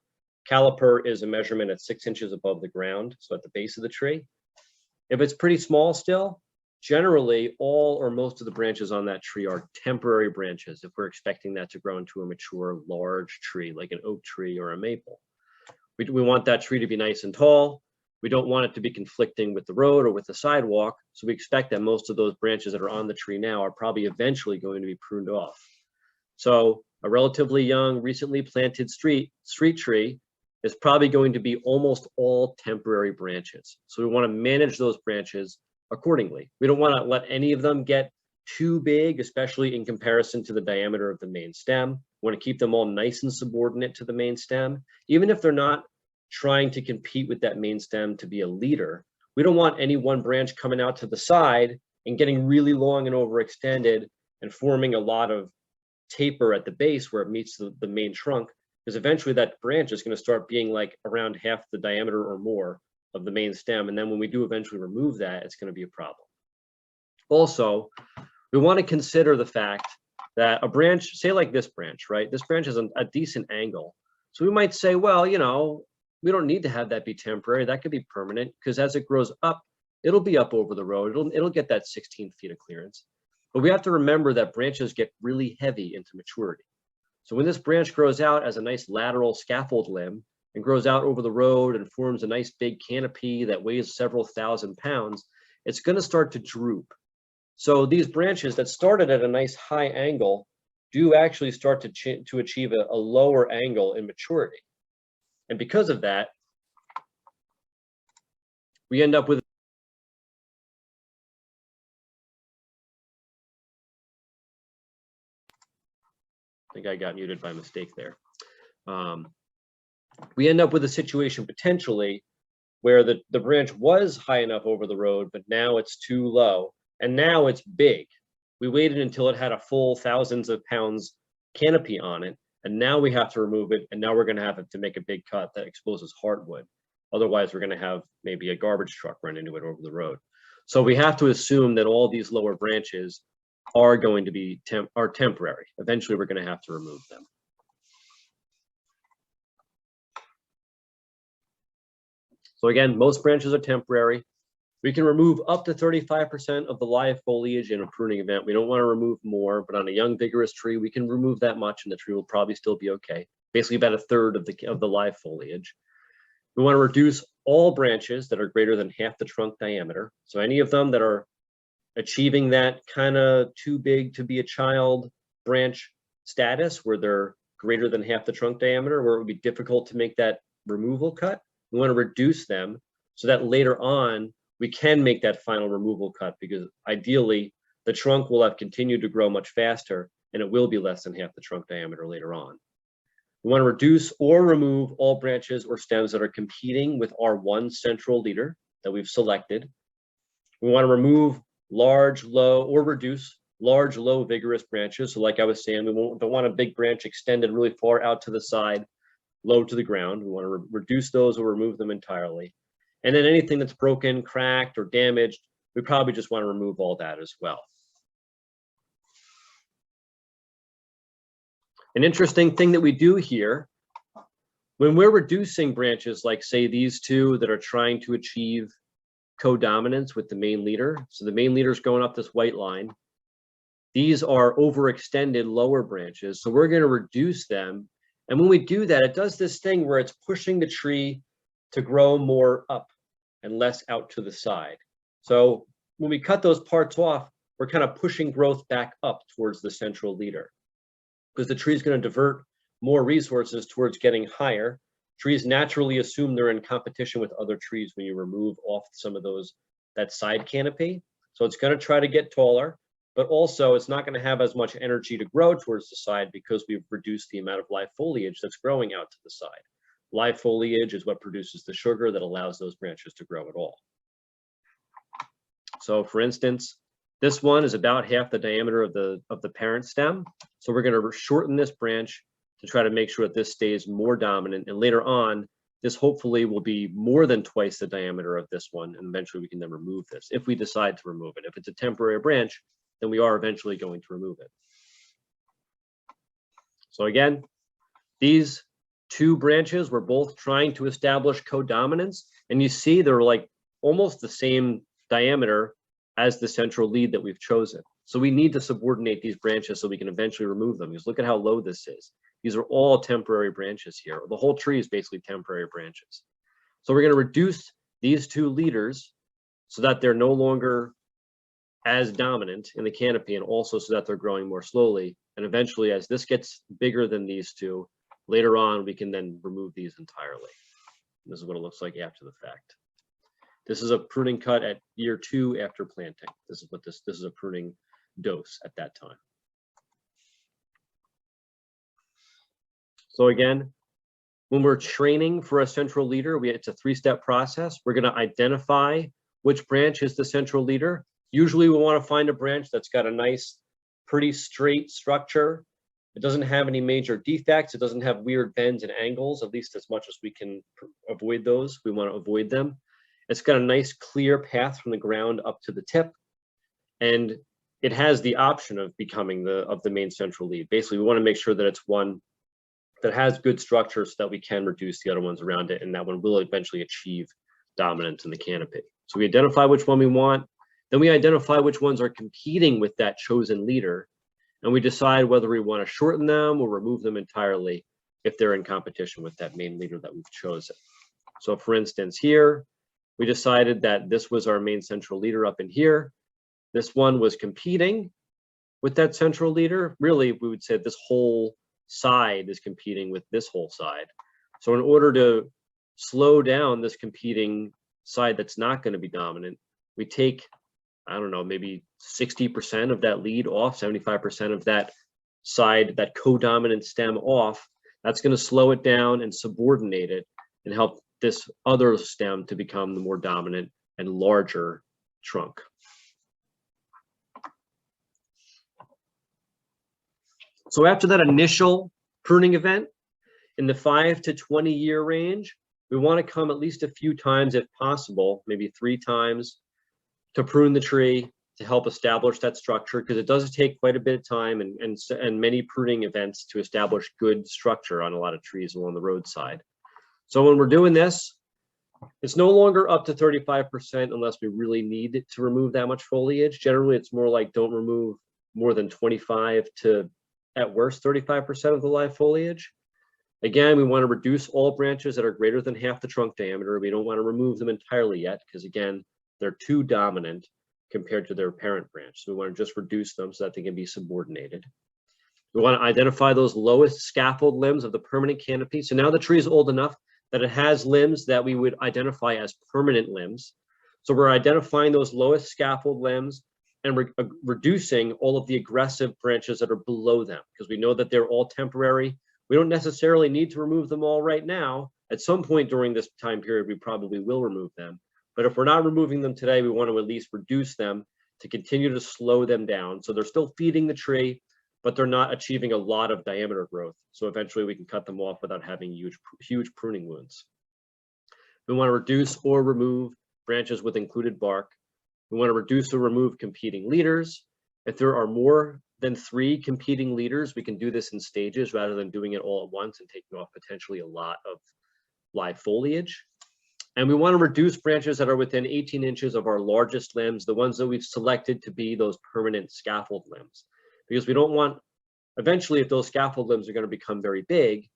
Caliper is a measurement at 6 inches above the ground, so at the base of the tree. If it's pretty small still, generally all or most of the branches on that tree are temporary branches if we're expecting that to grow into a mature large tree like an oak tree or a maple. We want that tree to be nice and tall. We don't want it to be conflicting with the road or with the sidewalk, so we expect that most of those branches that are on the tree now are probably eventually going to be pruned off. So a relatively young, recently planted street tree is probably going to be almost all temporary branches. So we want to manage those branches accordingly. We don't want to let any of them get too big, especially in comparison to the diameter of the main stem. We want to keep them all nice and subordinate to the main stem. Even if they're not trying to compete with that main stem to be a leader, we don't want any one branch coming out to the side and getting really long and overextended and forming a lot of taper at the base where it meets the main trunk, because eventually that branch is going to start being like around half the diameter or more of the main stem. And then when we do eventually remove that, it's going to be a problem. Also, we want to consider the fact that a branch, say like this branch, right? This branch is a decent angle. So we might say, well, you know, we don't need to have that be temporary. That could be permanent, because as it grows up, it'll be up over the road. It'll get that 16 feet of clearance. But we have to remember that branches get really heavy into maturity. So when this branch grows out as a nice lateral scaffold limb and grows out over the road and forms a nice big canopy that weighs several thousand pounds, it's going to start to droop. So these branches that started at a nice high angle do actually start to achieve a lower angle in maturity. And because of that, we end up with I think I got muted by mistake there. We end up with a situation potentially where the branch was high enough over the road, but now it's too low, and now it's big. We waited until it had a full thousands of pounds canopy on it, and now we have to remove it, and now we're going to have to make a big cut that exposes hardwood. Otherwise, we're going to have maybe a garbage truck run into it over the road. So we have to assume that all these lower branches are going to be temporary. Eventually, we're going to have to remove them. So again, most branches are temporary. We can remove up to 35% of the live foliage in a pruning event. We don't want to remove more, but on a young, vigorous tree, we can remove that much, and the tree will probably still be okay. Basically, about a third of the live foliage. We want to reduce all branches that are greater than half the trunk diameter. So any of them that are achieving that kind of too big to be a child branch status, where they're greater than half the trunk diameter, where it would be difficult to make that removal cut, we want to reduce them so that later on we can make that final removal cut, because ideally the trunk will have continued to grow much faster and it will be less than half the trunk diameter later on. We want to reduce or remove all branches or stems that are competing with our one central leader that we've selected. We want to remove large, low, or reduce large, low, vigorous branches. So like I was saying, we don't want a big branch extended really far out to the side, low to the ground. We want to reduce those or remove them entirely. And then anything that's broken, cracked, or damaged, we probably just want to remove all that as well. An interesting thing that we do here, when we're reducing branches like, say, these two that are trying to achieve co-dominance with the main leader. So the main leader is going up this white line. These are overextended lower branches. So we're going to reduce them. And when we do that, it does this thing where it's pushing the tree to grow more up and less out to the side. So when we cut those parts off, we're kind of pushing growth back up towards the central leader, because the tree is going to divert more resources towards getting higher. trees naturally assume they're in competition with other trees when you remove off some of that side canopy. So it's going to try to get taller, but also it's not going to have as much energy to grow towards the side because we've reduced the amount of live foliage that's growing out to the side. Live foliage is what produces the sugar that allows those branches to grow at all. So for instance, this one is about half the diameter of the parent stem. So we're going to shorten this branch to try to make sure that this stays more dominant. And later on, this hopefully will be more than twice the diameter of this one. And eventually we can then remove this if we decide to remove it. If it's a temporary branch, then we are eventually going to remove it. So again, these two branches were both trying to establish codominance. And you see they're like almost the same diameter as the central lead that we've chosen. So we need to subordinate these branches so we can eventually remove them, because look at how low this is. These are all temporary branches here. The whole tree is basically temporary branches. So we're going to reduce these two leaders so that they're no longer as dominant in the canopy, and also so that they're growing more slowly. And eventually, as this gets bigger than these two, later on, we can then remove these entirely. This is what it looks like after the fact. This is a pruning cut at year 2 after planting. This is what this is a pruning dose at that time. So again, when we're training for a central leader, it's a 3-step process. We're going to identify which branch is the central leader. Usually we want to find a branch that's got a nice, pretty straight structure. It doesn't have any major defects. It doesn't have weird bends and angles, at least as much as we can avoid those. We want to avoid them. It's got a nice clear path from the ground up to the tip, and it has the option of becoming the main central lead. Basically, we want to make sure that it's one that has good structure so that we can reduce the other ones around it, and that one will eventually achieve dominance in the canopy. So we identify which one we want, then we identify which ones are competing with that chosen leader, and we decide whether we want to shorten them or remove them entirely if they're in competition with that main leader that we've chosen. So for instance, here, we decided that this was our main central leader up in here. This one was competing with that central leader. Really, we would say this whole side is competing with this whole side. So in order to slow down this competing side that's not going to be dominant, we take, I don't know, maybe 60% of that lead off, 75% of that side, that codominant stem off. That's going to slow it down and subordinate it and help this other stem to become the more dominant and larger trunk. So after that initial pruning event, in the 5 to 20 year range, we want to come at least a few times if possible, maybe 3 times, to prune the tree to help establish that structure, because it does take quite a bit of time and many pruning events to establish good structure on a lot of trees along the roadside. So when we're doing this, it's no longer up to 35% unless we really need to remove that much foliage. Generally, it's more like don't remove more than 25 to, at worst, 35% of the live foliage. Again, we want to reduce all branches that are greater than half the trunk diameter. We don't want to remove them entirely yet because, again, they're too dominant compared to their parent branch. So we want to just reduce them so that they can be subordinated. We want to identify those lowest scaffold limbs of the permanent canopy. So now the tree is old enough that it has limbs that we would identify as permanent limbs. So we're identifying those lowest scaffold limbs and reducing all of the aggressive branches that are below them, because we know that they're all temporary. We don't necessarily need to remove them all right now. At some point during this time period, we probably will remove them. But if we're not removing them today, we want to at least reduce them to continue to slow them down. So they're still feeding the tree, but they're not achieving a lot of diameter growth. So eventually we can cut them off without having huge pruning wounds. We want to reduce or remove branches with included bark. We want to reduce or remove competing leaders. If there are more than 3 competing leaders, we can do this in stages rather than doing it all at once and taking off potentially a lot of live foliage. And we want to reduce branches that are within 18 inches of our largest limbs, the ones that we've selected to be those permanent scaffold limbs. Because we don't want, eventually, if those scaffold limbs are going to become very big,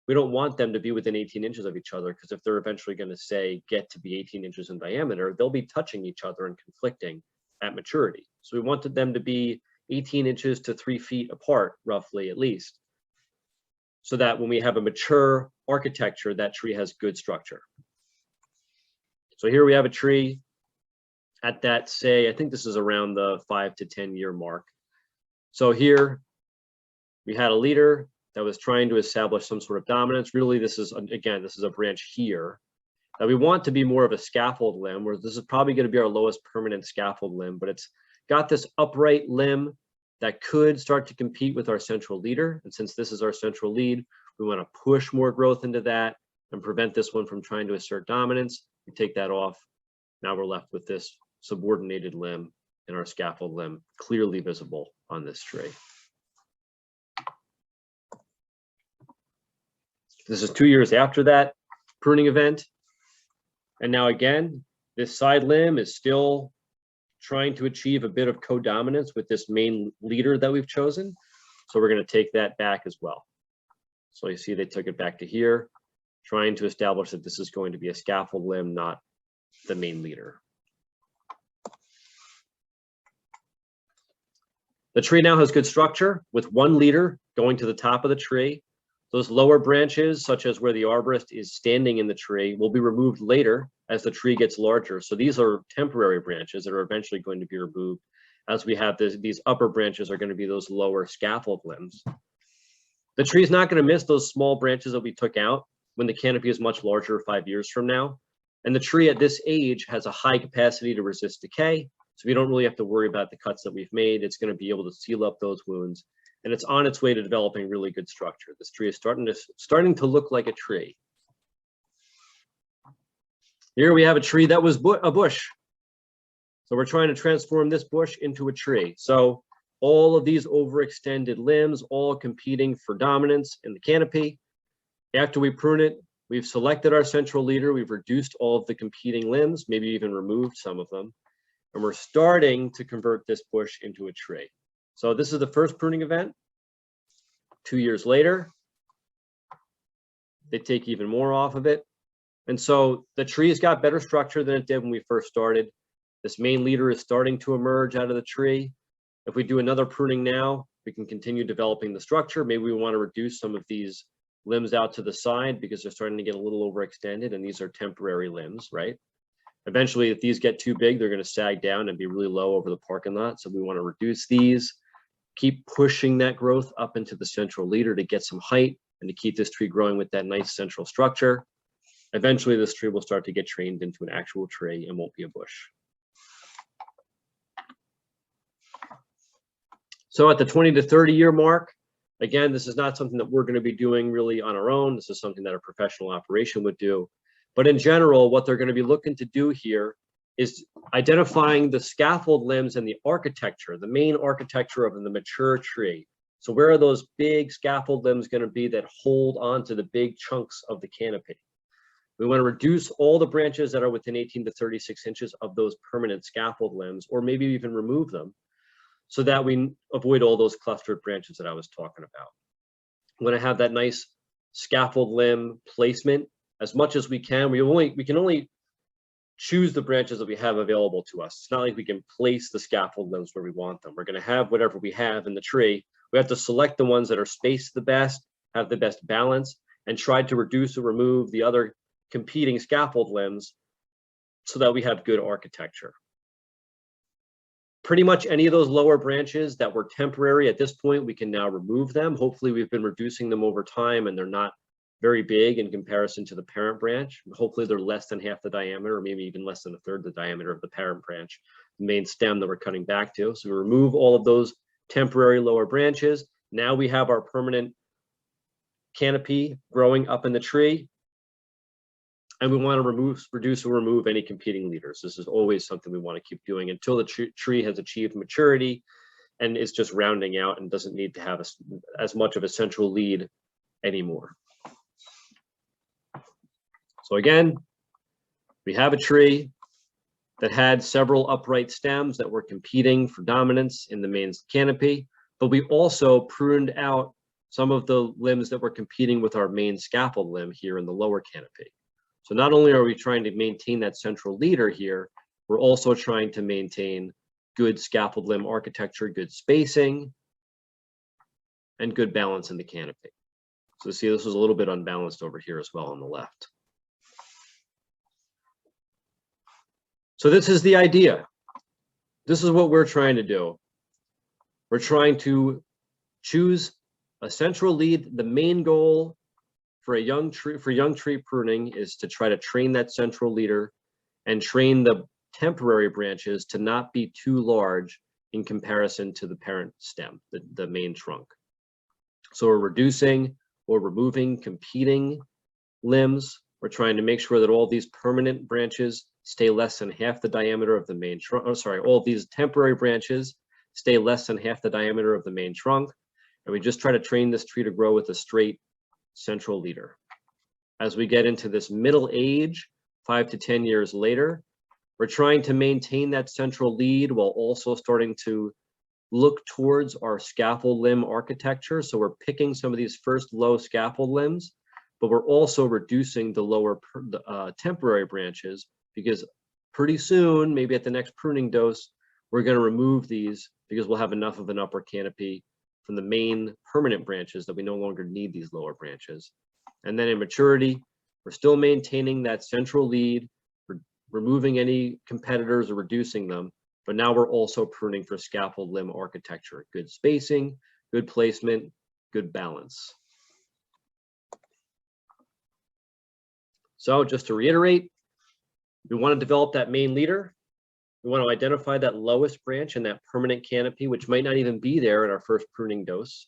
we don't want them to be within 18 inches of each other, because if they're eventually going to say get to be 18 inches in diameter, they'll be touching each other and conflicting at maturity. So we wanted them to be 18 inches to 3 feet apart, roughly, at least. so that when we have a mature architecture, that tree has good structure. So here we have a tree at that, say, I think this is around the 5 to 10 year mark. So here we had a leader that was trying to establish some sort of dominance. Really, this is, again, this is a branch here that we want to be more of a scaffold limb, where this is probably going to be our lowest permanent scaffold limb, but it's got this upright limb that could start to compete with our central leader. And since this is our central lead, we want to push more growth into that and prevent this one from trying to assert dominance. We take that off. Now we're left with this subordinated limb and our scaffold limb clearly visible on this tree. This is 2 years after that pruning event. And now again, this side limb is still trying to achieve a bit of co-dominance with this main leader that we've chosen. So we're going to take that back as well. So you see they took it back to here, trying to establish that this is going to be a scaffold limb, not the main leader. The tree now has good structure with one leader going to the top of the tree. Those lower branches, such as where the arborist is standing in the tree, will be removed later as the tree gets larger. So these are temporary branches that are eventually going to be removed, as we have these upper branches are going to be those lower scaffold limbs. The tree is not going to miss those small branches that we took out when the canopy is much larger 5 years from now. And the tree at this age has a high capacity to resist decay. So we don't really have to worry about the cuts that we've made. It's going to be able to seal up those wounds. And it's on its way to developing really good structure. This tree is starting to look like a tree. Here we have a tree that was a bush. So we're trying to transform this bush into a tree. So all of these overextended limbs, all competing for dominance in the canopy. After we prune it, we've selected our central leader. We've reduced all of the competing limbs, maybe even removed some of them. And we're starting to convert this bush into a tree. So this is the first pruning event. 2 years later, they take even more off of it. And so the tree's got better structure than it did when we first started. This main leader is starting to emerge out of the tree. If we do another pruning now, we can continue developing the structure. Maybe we want to reduce some of these limbs out to the side because they're starting to get a little overextended, and these are temporary limbs, right? Eventually, if these get too big, they're going to sag down and be really low over the parking lot. So we want to reduce these, keep pushing that growth up into the central leader to get some height and to keep this tree growing with that nice central structure. Eventually, this tree will start to get trained into an actual tree and won't be a bush. So at the 20 to 30 year mark, again, this is not something that we're going to be doing really on our own. This is something that a professional operation would do. But in general, what they're going to be looking to do here is identifying the scaffold limbs and the architecture, the main architecture of the mature tree. So where are those big scaffold limbs going to be that hold on to the big chunks of the canopy? We want to reduce all the branches that are within 18 to 36 inches of those permanent scaffold limbs, or maybe even remove them, so that we avoid all those clustered branches that I was talking about. We want to have that nice scaffold limb placement as much as we can. We can only choose the branches that we have available to us. It's not like we can place the scaffold limbs where we want them. We're going to have whatever we have in the tree. We have to select the ones that are spaced the best, have the best balance, and try to reduce or remove the other competing scaffold limbs so that we have good architecture. Pretty much any of those lower branches that were temporary at this point, we can now remove them. Hopefully we've been reducing them over time and they're not very big in comparison to the parent branch. Hopefully they're less than half the diameter, or maybe even less than a third the diameter of the parent branch, the main stem that we're cutting back to. So we remove all of those temporary lower branches. Now we have our permanent canopy growing up in the tree. And we want to reduce or remove any competing leaders. This is always something we want to keep doing until the tree has achieved maturity and is just rounding out and doesn't need to have as much of a central lead anymore. So again, we have a tree that had several upright stems that were competing for dominance in the main canopy, but we also pruned out some of the limbs that were competing with our main scaffold limb here in the lower canopy. So not only are we trying to maintain that central leader here, we're also trying to maintain good scaffold limb architecture, good spacing, and good balance in the canopy. So see, this was a little bit unbalanced over here as well on the left. So this is the idea. This is what we're trying to do. We're trying to choose a central lead. The main goal for young tree pruning is to try to train that central leader and train the temporary branches to not be too large in comparison to the parent stem, the main trunk. So we're reducing or removing competing limbs. We're trying to make sure that all these permanent branches stay less than half the diameter of the main trunk. Oh, sorry, all these temporary branches stay less than half the diameter of the main trunk. And we just try to train this tree to grow with a straight central leader. As we get into this middle age, 5 to 10 years later, we're trying to maintain that central lead while also starting to look towards our scaffold limb architecture. So we're picking some of these first low scaffold limbs, but we're also reducing the lower temporary branches, because pretty soon, maybe at the next pruning dose, we're going to remove these because we'll have enough of an upper canopy from the main permanent branches that we no longer need these lower branches. And then in maturity, we're still maintaining that central lead, removing any competitors or reducing them, but now we're also pruning for scaffold limb architecture. Good spacing, good placement, good balance. So just to reiterate, we want to develop that main leader. We want to identify that lowest branch in that permanent canopy, which might not even be there at our first pruning dose.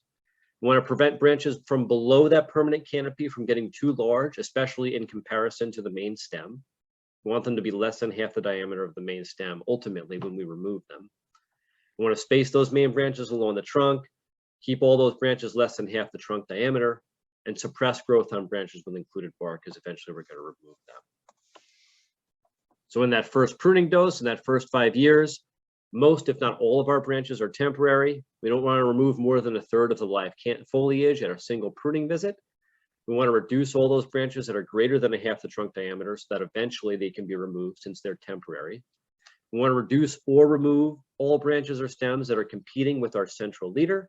We want to prevent branches from below that permanent canopy from getting too large, especially in comparison to the main stem. We want them to be less than half the diameter of the main stem, ultimately, when we remove them. We want to space those main branches along the trunk, keep all those branches less than half the trunk diameter, and suppress growth on branches with included bark, because eventually we're going to remove them. So in that first pruning dose, in that first 5 years, most, if not all of our branches are temporary. We don't want to remove more than a third of the live foliage at our single pruning visit. We want to reduce all those branches that are greater than a half the trunk diameter so that eventually they can be removed since they're temporary. We want to reduce or remove all branches or stems that are competing with our central leader.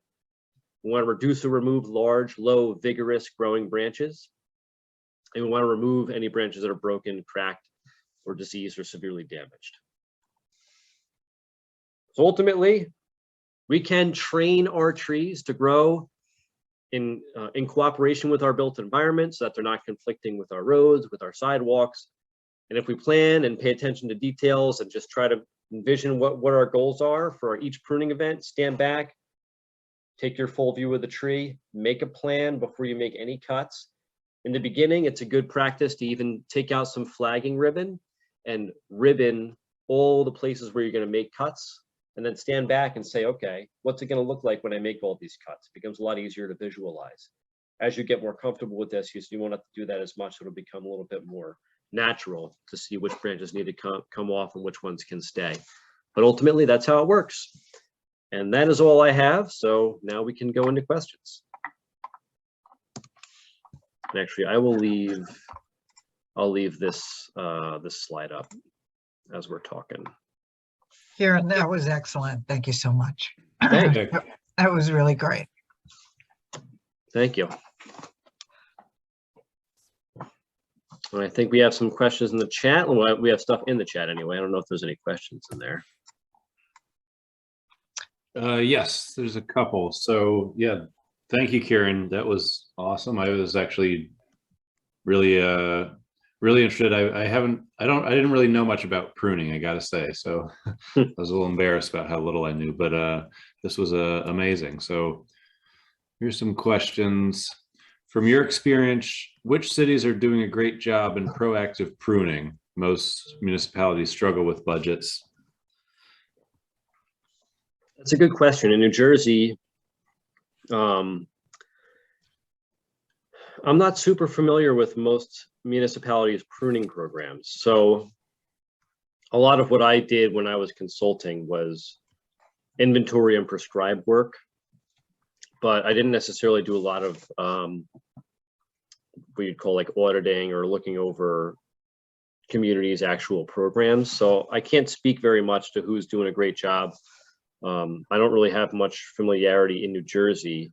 We want to reduce or remove large, low, vigorous growing branches. And we want to remove any branches that are broken, cracked, or diseased or severely damaged. So ultimately, we can train our trees to grow in cooperation with our built environment so that they're not conflicting with our roads, with our sidewalks. And if we plan and pay attention to details and just try to envision what our goals are for each pruning event, stand back, take your full view of the tree, make a plan before you make any cuts. In the beginning, it's a good practice to even take out some flagging ribbon and ribbon all the places where you're going to make cuts, and then stand back and say, okay, what's it going to look like when I make all these cuts? It becomes a lot easier to visualize. As you get more comfortable with this, you won't have to do that as much. It'll become a little bit more natural to see which branches need to come off and which ones can stay. But ultimately, that's how it works. And that is all I have. So now we can go into questions. And actually, I'll leave this this slide up as we're talking. Kieran, that was excellent. Thank you so much. Thank you. That was really great. Thank you. And I think we have some questions in the chat. Well, we have stuff in the chat anyway. I don't know if there's any questions in there. Yes, there's a couple. So yeah, thank you, Kieran. That was awesome. I was actually really really interested. I didn't really know much about pruning, I gotta say. So I was a little embarrassed about how little I knew, but this was amazing. So here's some questions. From your experience, which cities are doing a great job in proactive pruning? Most municipalities struggle with budgets. That's a good question. In New Jersey, I'm not super familiar with most municipalities' pruning programs. So a lot of what I did when I was consulting was inventory and prescribed work, but I didn't necessarily do a lot of what you'd call like auditing or looking over communities' actual programs. So I can't speak very much to who's doing a great job. I don't really have much familiarity in New Jersey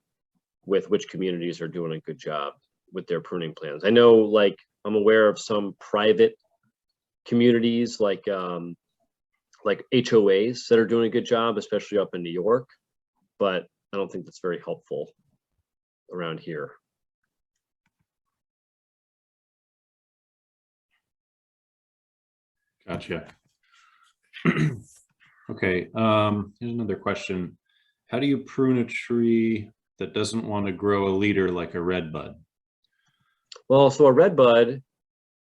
with which communities are doing a good job. with their pruning plans. I know, like, I'm aware of some private communities like HOAs that are doing a good job, especially up in New York, but I don't think that's very helpful around here. Gotcha. Okay, here's another question. How do you prune a tree that doesn't want to grow a leader like a redbud? Well, so a redbud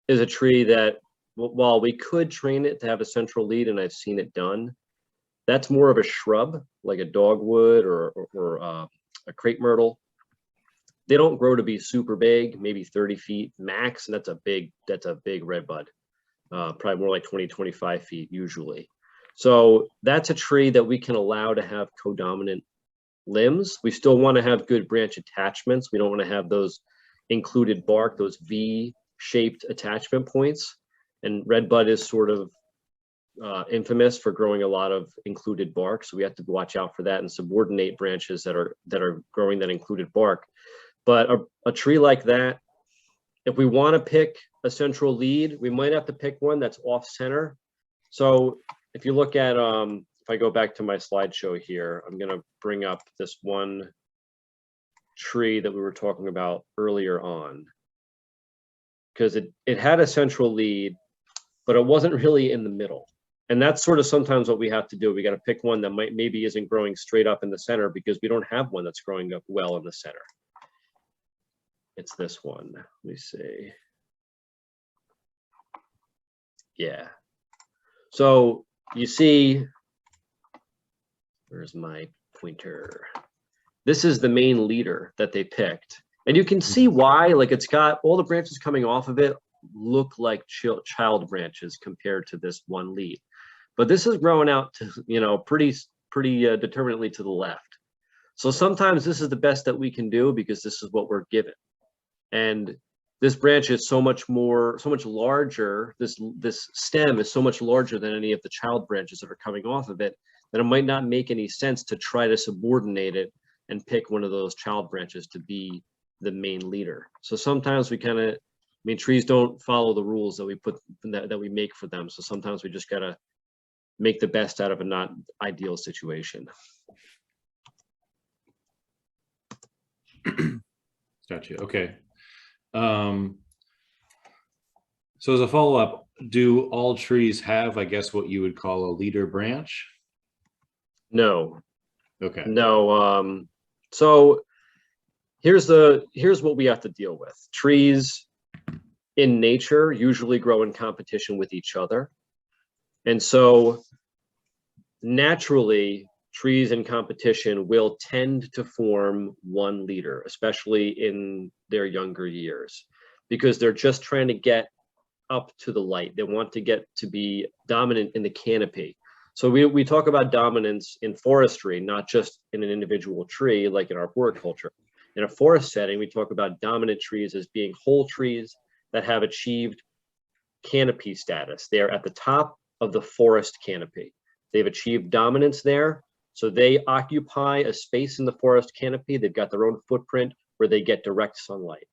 is a tree that, while we could train it to have a central lead, and I've seen it done, that's more of a shrub, like a dogwood or a crepe myrtle. They don't grow to be super big, maybe 30 feet max, and that's a big redbud. Probably more like 20, 25 feet usually. So that's a tree that we can allow to have codominant limbs. We still want to have good branch attachments. We don't want to have those included bark, those V-shaped attachment points. And redbud is sort of infamous for growing a lot of included bark. So we have to watch out for that and subordinate branches that are growing that included bark. But a tree like that, if we want to pick a central lead, we might have to pick one that's off center. So if you look at, if I go back to my slideshow here, I'm going to bring up this one tree that we were talking about earlier on, because it had a central lead, but it wasn't really in the middle. And that's sort of sometimes what we have to do. We got to pick one that maybe isn't growing straight up in the center because we don't have one that's growing up well in the center. It's this one. Let me see. Yeah. So you see, where's my pointer? This is the main leader that they picked. And you can see why, like, it's got all the branches coming off of it look like child branches compared to this one lead. But this is growing out to, you know, pretty determinately to the left. So sometimes this is the best that we can do because this is what we're given. And this branch is so much larger. This stem is so much larger than any of the child branches that are coming off of it, that it might not make any sense to try to subordinate it and pick one of those child branches to be the main leader. So sometimes we kind of, I mean, trees don't follow the rules that we put that we make for them. So sometimes we just gotta make the best out of a not ideal situation. Gotcha. Okay. So as a follow-up, do all trees have, I guess, what you would call a leader branch? No. Okay. No. So here's what we have to deal with. Trees in nature usually grow in competition with each other. And so naturally, trees in competition will tend to form one leader, especially in their younger years, because they're just trying to get up to the light. They want to get to be dominant in the canopy. So we talk about dominance in forestry, not just in an individual tree, like in arboriculture. In a forest setting, we talk about dominant trees as being whole trees that have achieved canopy status. They are at the top of the forest canopy. They've achieved dominance there. So they occupy a space in the forest canopy. They've got their own footprint where they get direct sunlight.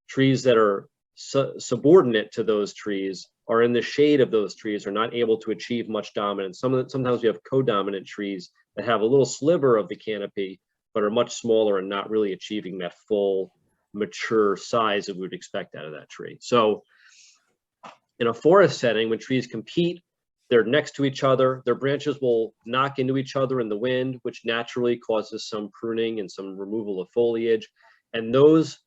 Trees that are subordinate to those trees are in the shade of those trees, are not able to achieve much dominance. Sometimes we have codominant trees that have a little sliver of the canopy, but are much smaller and not really achieving that full mature size that we would expect out of that tree. So in a forest setting, when trees compete, they're next to each other. Their branches will knock into each other in the wind, which naturally causes some pruning and some removal of foliage. And those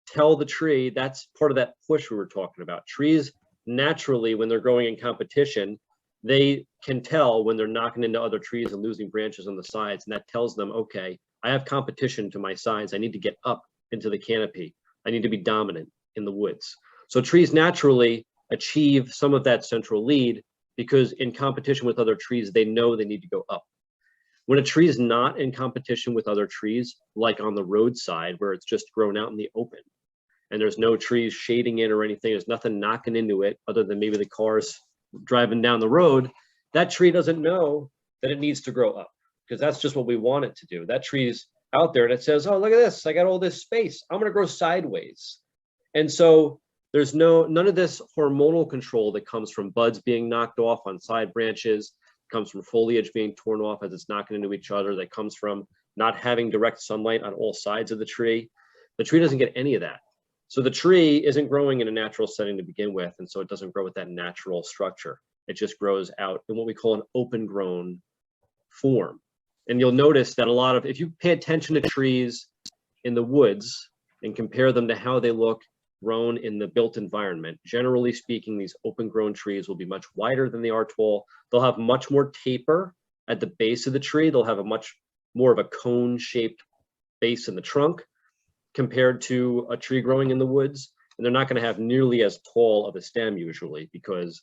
tell the tree, that's part of that push we were talking about. Trees naturally, when they're growing in competition, they can tell when they're knocking into other trees and losing branches on the sides. And that tells them, okay, I have competition to my sides. I need to get up into the canopy. I need to be dominant in the woods. So trees naturally achieve some of that central lead because in competition with other trees, they know they need to go up. When a tree is not in competition with other trees, like on the roadside where it's just grown out in the open and there's no trees shading it or anything, there's nothing knocking into it other than maybe the cars driving down the road, that tree doesn't know that it needs to grow up because that's just what we want it to do. That tree's out there and it says, oh, look at this, I got all this space, I'm going to grow sideways. And so there's none of this hormonal control that comes from buds being knocked off on side branches, comes from foliage being torn off as it's knocking into each other, that comes from not having direct sunlight on all sides of the tree. The tree doesn't get any of that. So the tree isn't growing in a natural setting to begin with, and so it doesn't grow with that natural structure. It just grows out in what we call an open grown form. And you'll notice that if you pay attention to trees in the woods and compare them to how they look grown in the built environment, generally speaking, these open grown trees will be much wider than they are tall. They'll have much more taper at the base of the tree. They'll have a much more of a cone shaped base in the trunk compared to a tree growing in the woods. And they're not going to have nearly as tall of a stem usually, because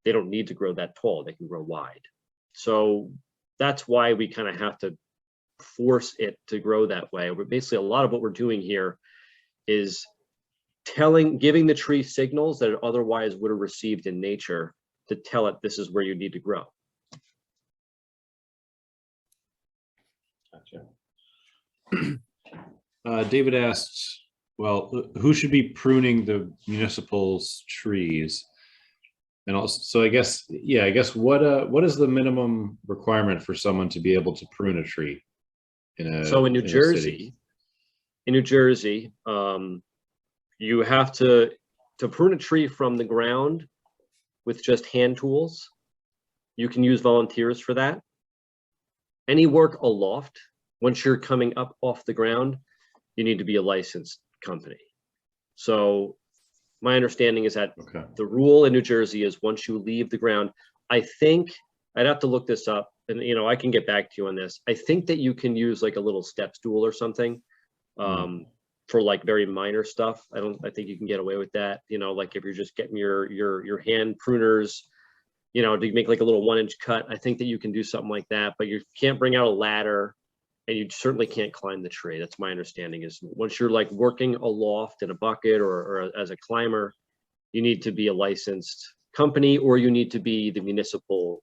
they don't need to grow that tall. They can grow wide. So that's why we kind of have to force it to grow that way. But basically, a lot of what we're doing here is giving the tree signals that it otherwise would have received in nature to tell it this is where you need to grow. Gotcha. David asked, well, who should be pruning the municipal's trees? And also, so I guess what is the minimum requirement for someone to be able to prune a tree in New Jersey, you have to prune a tree from the ground with just hand tools. You can use volunteers for that. Any work aloft, once you're coming up off the ground, you need to be a licensed company. So my understanding is that the rule in New Jersey is once you leave the ground, I think I'd have to look this up, and I can get back to you on this. I think that you can use like a little step stool or something for like very minor stuff. I think you can get away with that. Like if you're just getting your hand pruners, to make like a little 1-inch cut, I think that you can do something like that, but you can't bring out a ladder. And you certainly can't climb the tree. That's my understanding, is once you're like working aloft in a bucket or as a climber, you need to be a licensed company, or you need to be the municipal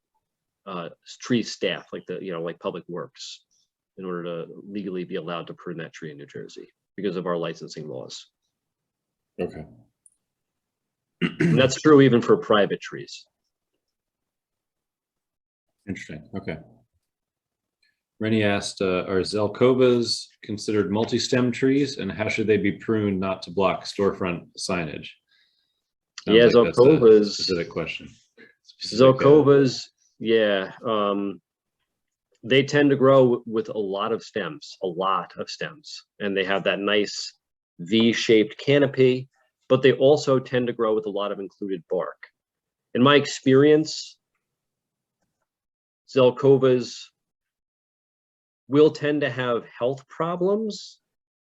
tree staff, like like Public Works, in order to legally be allowed to prune that tree in New Jersey because of our licensing laws. Okay. And that's true even for private trees. Interesting. Okay. Rennie asked, are Zelkovas considered multi-stem trees, and how should they be pruned not to block storefront signage? Yeah, Zelkovas. Specific question. Zelkovas, yeah. They tend to grow with a lot of stems, and they have that nice V-shaped canopy, but they also tend to grow with a lot of included bark. In my experience, Zelkovas will tend to have health problems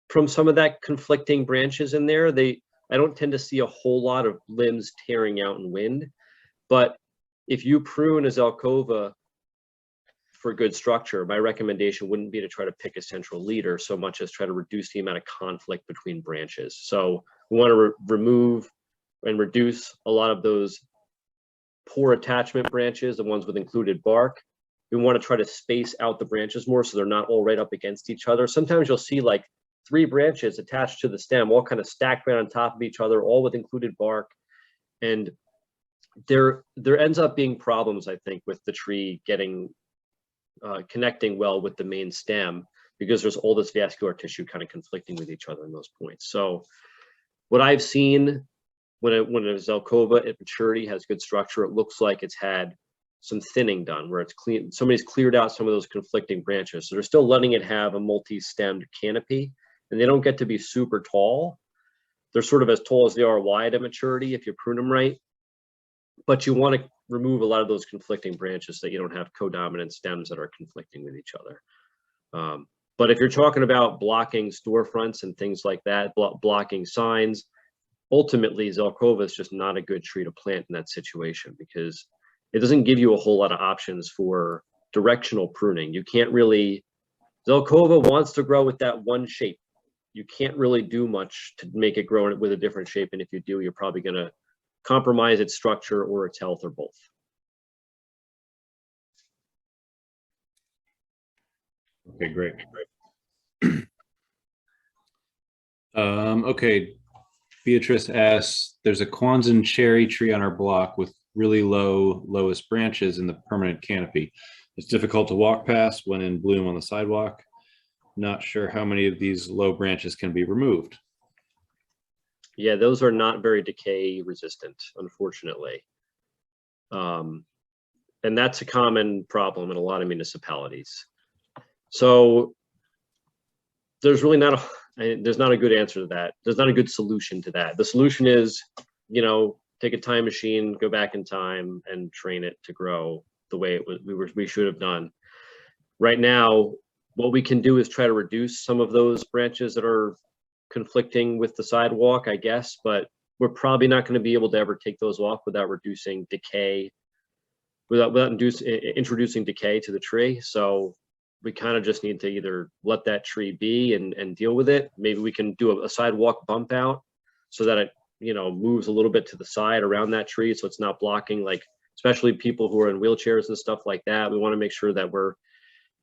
from some of that conflicting branches in there. I don't tend to see a whole lot of limbs tearing out in wind, but if you prune a Zelkova for good structure, my recommendation wouldn't be to try to pick a central leader so much as try to reduce the amount of conflict between branches. So we want to remove and reduce a lot of those poor attachment branches, the ones with included bark. We want to try to space out the branches more so they're not all right up against each other. Sometimes you'll see like 3 branches attached to the stem, all kind of stacked right on top of each other, all with included bark. And there ends up being problems, I think, with the tree getting connecting well with the main stem, because there's all this vascular tissue kind of conflicting with each other in those points. So what I've seen when a Zelkova at maturity has good structure, it looks like it's had some thinning done, where it's clean. Somebody's cleared out some of those conflicting branches. So they're still letting it have a multi-stemmed canopy, and they don't get to be super tall. They're sort of as tall as they are wide at maturity if you prune them right. But you want to remove a lot of those conflicting branches so that you don't have codominant stems that are conflicting with each other. But if you're talking about blocking storefronts and things like that, blocking signs, ultimately Zelkova is just not a good tree to plant in that situation, because it doesn't give you a whole lot of options for directional pruning. You can't really, Zelkova wants to grow with that one shape. You can't really do much to make it grow with a different shape. And if you do, you're probably going to compromise its structure or its health, or both. Okay, great. Okay. Beatrice asks, there's a Kwanzaa cherry tree on our block with really lowest branches in the permanent canopy. It's difficult to walk past when in bloom on the sidewalk. Not sure how many of these low branches can be removed. Yeah, those are not very decay resistant, unfortunately. And that's a common problem in a lot of municipalities. So there's really not a good answer to that. There's not a good solution to that. The solution is, take a time machine, go back in time and train it to grow the way we should have done. Right now, what we can do is try to reduce some of those branches that are conflicting with the sidewalk, I guess, but we're probably not going to be able to ever take those off without reducing decay, without introducing decay to the tree. So we kind of just need to either let that tree be and deal with it. Maybe we can do a sidewalk bump out so that it, moves a little bit to the side around that tree, so it's not blocking, like, especially people who are in wheelchairs and stuff like that. We want to make sure that we're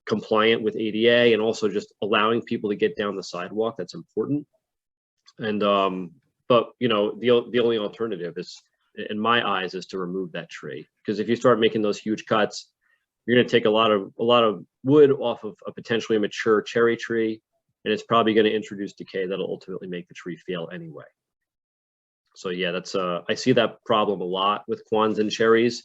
compliant with ADA and also just allowing people to get down the sidewalk. That's important. And but the only alternative is, in my eyes, is to remove that tree, because if you start making those huge cuts, you're going to take a lot of wood off of a potentially mature cherry tree, and it's probably going to introduce decay that'll ultimately make the tree fail anyway. So yeah, that's I see that problem a lot with Kwanzaa cherries,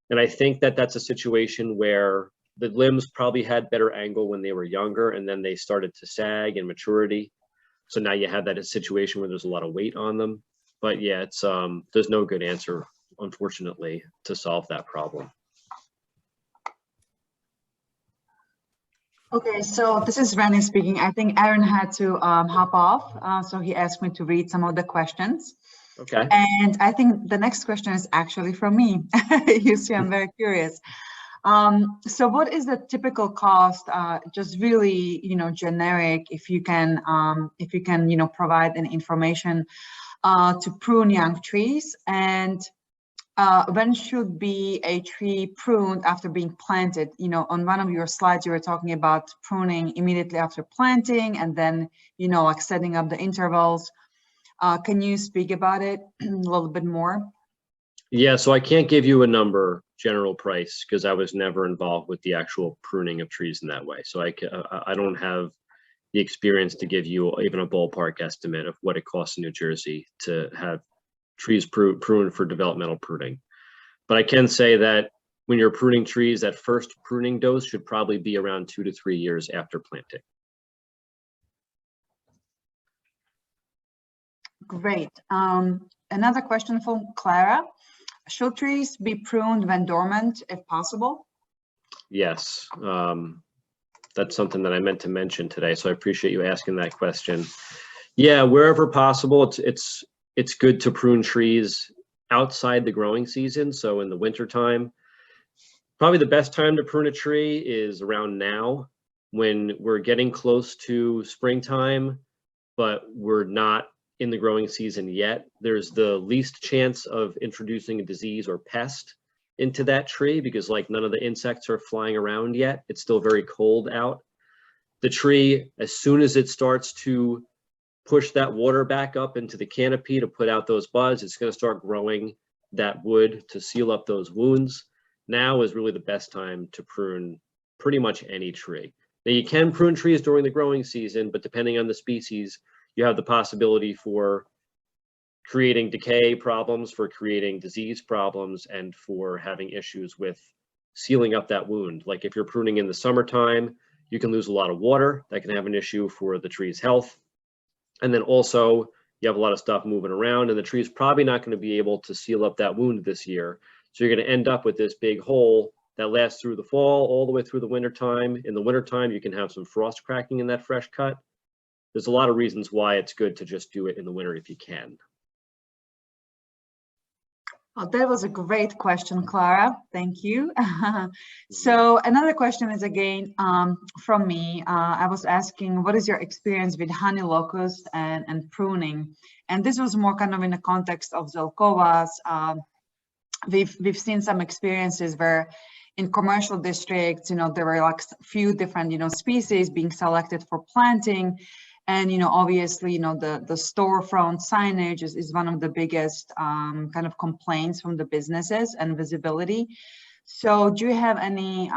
and I think that that's a situation where the limbs probably had better angle when they were younger, and then they started to sag in maturity. So now you have that situation where there's a lot of weight on them. But yeah, it's there's no good answer, unfortunately, to solve that problem. Okay, so this is Rennie speaking. I think Aaron had to hop off, so he asked me to read some of the questions. Okay. And I think the next question is actually from me. You see, I'm very curious. So what is the typical cost, just really, generic, if you can, provide an information to prune young trees, and when should be a tree pruned after being planted? On one of your slides, you were talking about pruning immediately after planting and then, like setting up the intervals. Can you speak about it a little bit more? Yeah, so I can't give you a general price, because I was never involved with the actual pruning of trees in that way. So I don't have the experience to give you even a ballpark estimate of what it costs in New Jersey to have trees pruned for developmental pruning. But I can say that when you're pruning trees, that first pruning dose should probably be around 2 to 3 years after planting. Great. Another question from Clara. Should trees be pruned when dormant, if possible? Yes, that's something that I meant to mention today, so I appreciate you asking that question. Yeah, wherever possible, it's good to prune trees outside the growing season, so in the winter time. Probably the best time to prune a tree is around now, when we're getting close to springtime, but we're not in the growing season yet. There's the least chance of introducing a disease or pest into that tree, because none of the insects are flying around yet. It's still very cold out. The tree, as soon as it starts to push that water back up into the canopy to put out those buds, it's going to start growing that wood to seal up those wounds. Now is really the best time to prune pretty much any tree. Now, you can prune trees during the growing season, but depending on the species, you have the possibility for creating decay problems, for creating disease problems, and for having issues with sealing up that wound. Like if you're pruning in the summertime, you can lose a lot of water. That can have an issue for the tree's health. And then also you have a lot of stuff moving around, and the tree is probably not going to be able to seal up that wound this year. So you're going to end up with this big hole that lasts through the fall, all the way through the wintertime. In the wintertime, you can have some frost cracking in that fresh cut. There's a lot of reasons why it's good to just do it in the winter if you can. Oh, that was a great question, Clara. Thank you. So another question is again from me. I was asking, what is your experience with honey locust and pruning? And this was more kind of in the context of Zelkovas. We've seen some experiences where in commercial districts, there were like a few different, species being selected for planting. And, obviously, the storefront signage is one of the biggest kind of complaints from the businesses, and visibility. So do you have any,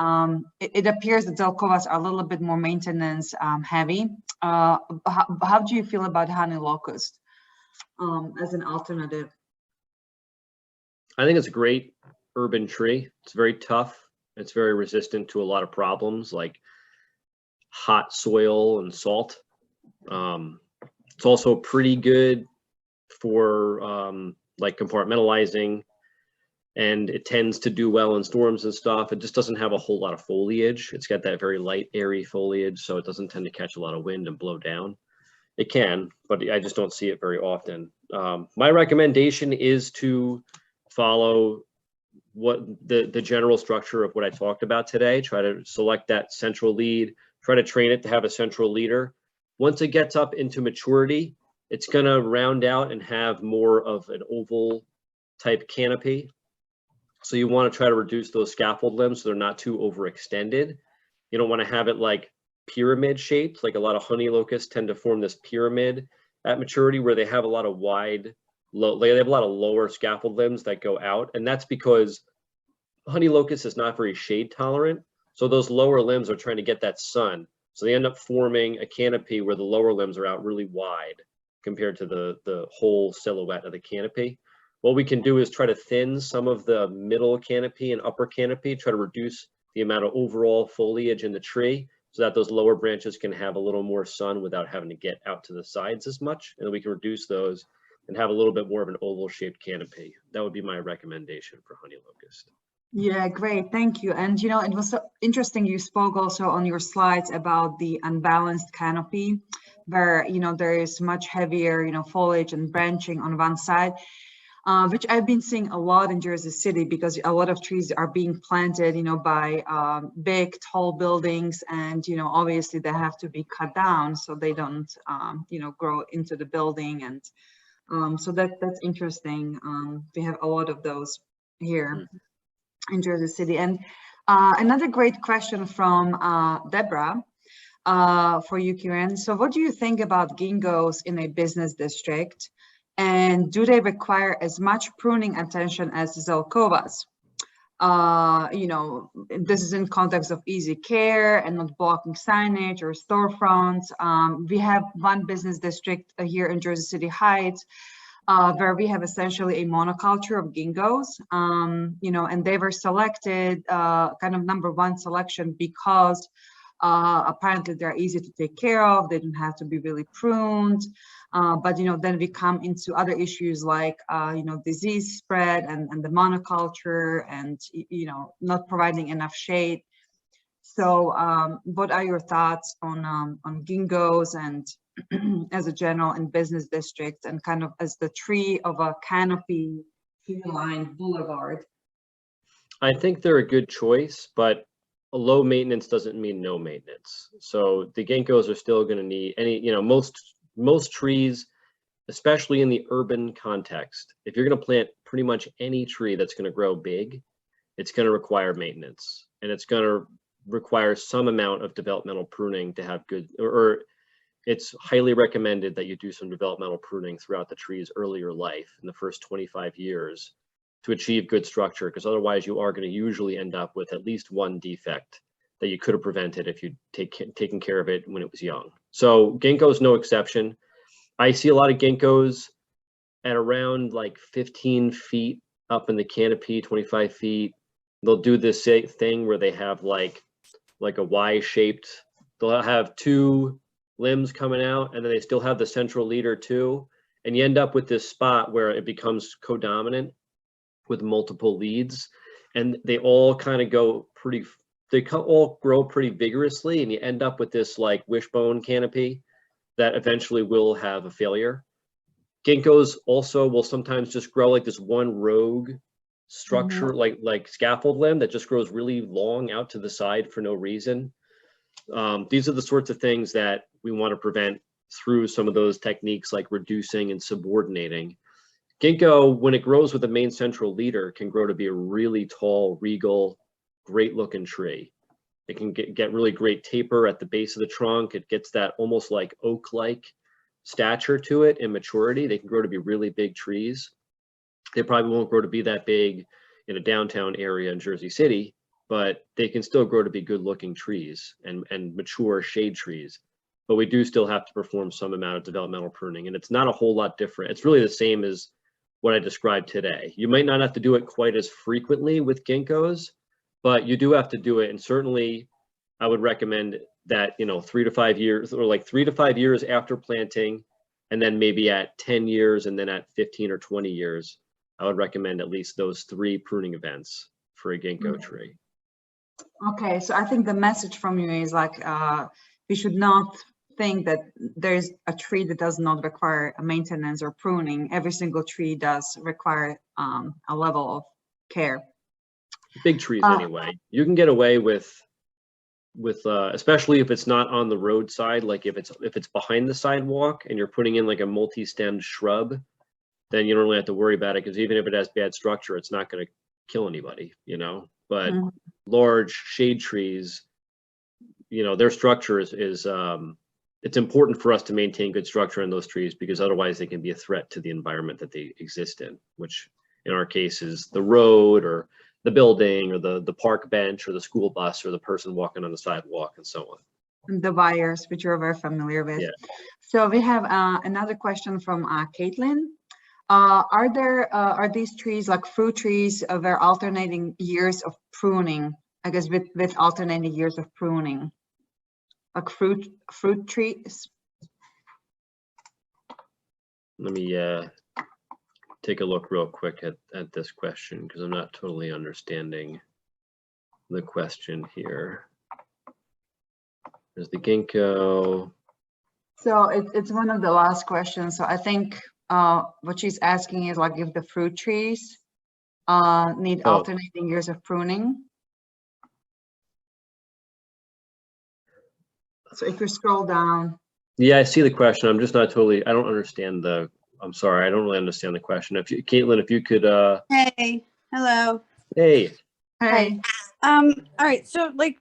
it appears that Zelkovas are a little bit more maintenance heavy. How do you feel about honey locust as an alternative? I think it's a great urban tree. It's very tough. It's very resistant to a lot of problems like hot soil and salt. It's also pretty good for like compartmentalizing, and it tends to do well in storms and stuff. It just doesn't have a whole lot of foliage. It's got that very light, airy foliage, so it doesn't tend to catch a lot of wind and blow down. It can, but I just don't see it very often. My recommendation is to follow what the general structure of what I talked about today. Try to select that central lead, try to train it to have a central leader. Once it gets up into maturity, it's going to round out and have more of an oval type canopy. So you want to try to reduce those scaffold limbs so they're not too overextended. You don't want to have it like pyramid shaped, like a lot of honey locusts tend to form this pyramid at maturity where they have a lot of they have a lot of lower scaffold limbs that go out. And that's because honey locust is not very shade tolerant. So those lower limbs are trying to get that sun. So they end up forming a canopy where the lower limbs are out really wide compared to the whole silhouette of the canopy. What we can do is try to thin some of the middle canopy and upper canopy, try to reduce the amount of overall foliage in the tree so that those lower branches can have a little more sun without having to get out to the sides as much. And then we can reduce those and have a little bit more of an oval shaped canopy. That would be my recommendation for honey locust. Yeah, great. Thank you. And, it was so interesting. You spoke also on your slides about the unbalanced canopy where, there is much heavier, foliage and branching on one side. Which I've been seeing a lot in Jersey City because a lot of trees are being planted, by big, tall buildings, and obviously they have to be cut down so they don't, grow into the building, and so that's interesting. We have a lot of those here in Jersey City. And another great question from Deborah for you, Kieran. So, what do you think about Gingos in a business district? And do they require as much pruning attention as Zelkovas? This is in context of easy care and not blocking signage or storefronts. We have one business district here in Jersey City Heights where we have essentially a monoculture of Gingos, and they were selected kind of #1 selection because apparently they're easy to take care of. They don't have to be really pruned. But, then we come into other issues like, disease spread and the monoculture and, not providing enough shade. So what are your thoughts on Gingos and as a general in business districts and kind of as the tree of a canopy tree-lined boulevard? I think they're a good choice, but low maintenance doesn't mean no maintenance. So the Gingos are still going to need most trees, especially in the urban context. If you're going to plant pretty much any tree that's going to grow big, it's going to require maintenance, and it's going to require some amount of developmental pruning to have good, or it's highly recommended that you do some developmental pruning throughout the tree's earlier life in the first 25 years to achieve good structure, because otherwise you are going to usually end up with at least one defect that you could have prevented if you'd taken care of it when it was young. So ginkgo is no exception. I see a lot of ginkgos at around like 15 feet up in the canopy, 25 feet. They'll do this thing where they have like a Y-shaped, they'll have two limbs coming out, and then they still have the central leader too. And you end up with this spot where it becomes codominant with multiple leads, and they all kind of go pretty, they all grow pretty vigorously, and you end up with this like wishbone canopy that eventually will have a failure. Ginkgos also will sometimes just grow like this one rogue structure, like scaffold limb that just grows really long out to the side for no reason. These are the sorts of things that we want to prevent through some of those techniques like reducing and subordinating. Ginkgo, when it grows with a main central leader, can grow to be a really tall, regal, great looking tree. It can get really great taper at the base of the trunk. It gets that almost like oak-like stature to it in maturity. They can grow to be really big trees. They probably won't grow to be that big in a downtown area in Jersey City, but they can still grow to be good looking trees and mature shade trees. But we do still have to perform some amount of developmental pruning, and it's not a whole lot different. It's really the same as what I described today. You might not have to do it quite as frequently with ginkgos, but you do have to do it. And certainly I would recommend that, you know, 3 to 5 years, or like 3 to 5 years after planting, and then maybe at 10 years, and then at 15 or 20 years, I would recommend at least those 3 pruning events for a ginkgo tree. Okay, so I think the message from you is like, we should not think that there's a tree that does not require a maintenance or pruning. Every single tree does require a level of care. Big trees anyway. You can get away with especially if it's not on the roadside, like if it's behind the sidewalk and you're putting in like a multi-stemmed shrub, then you don't really have to worry about it, because even if it has bad structure, it's not going to kill anybody, you know. But large shade trees, you know, their structure is it's important for us to maintain good structure in those trees, because otherwise they can be a threat to the environment that they exist in, which in our case is the road or the building or the park bench or the school bus or the person walking on the sidewalk and so on. The buyers, which you're very familiar with. Yeah. So we have another question from Caitlin. Are these trees like fruit trees where alternating years of pruning, I guess with alternating years of pruning, like fruit trees? Let me take a look real quick at this question, because I'm not totally understanding the question here. There's the ginkgo. So it's one of the last questions. So I think what she's asking is like if the fruit trees need alternating years of pruning. So if you scroll down. Yeah, I see the question. I'm just not totally, I don't understand I'm sorry, I don't really understand the question. If you, Caitlin, if you could Hey, hello. Hey. Hey. All right, so like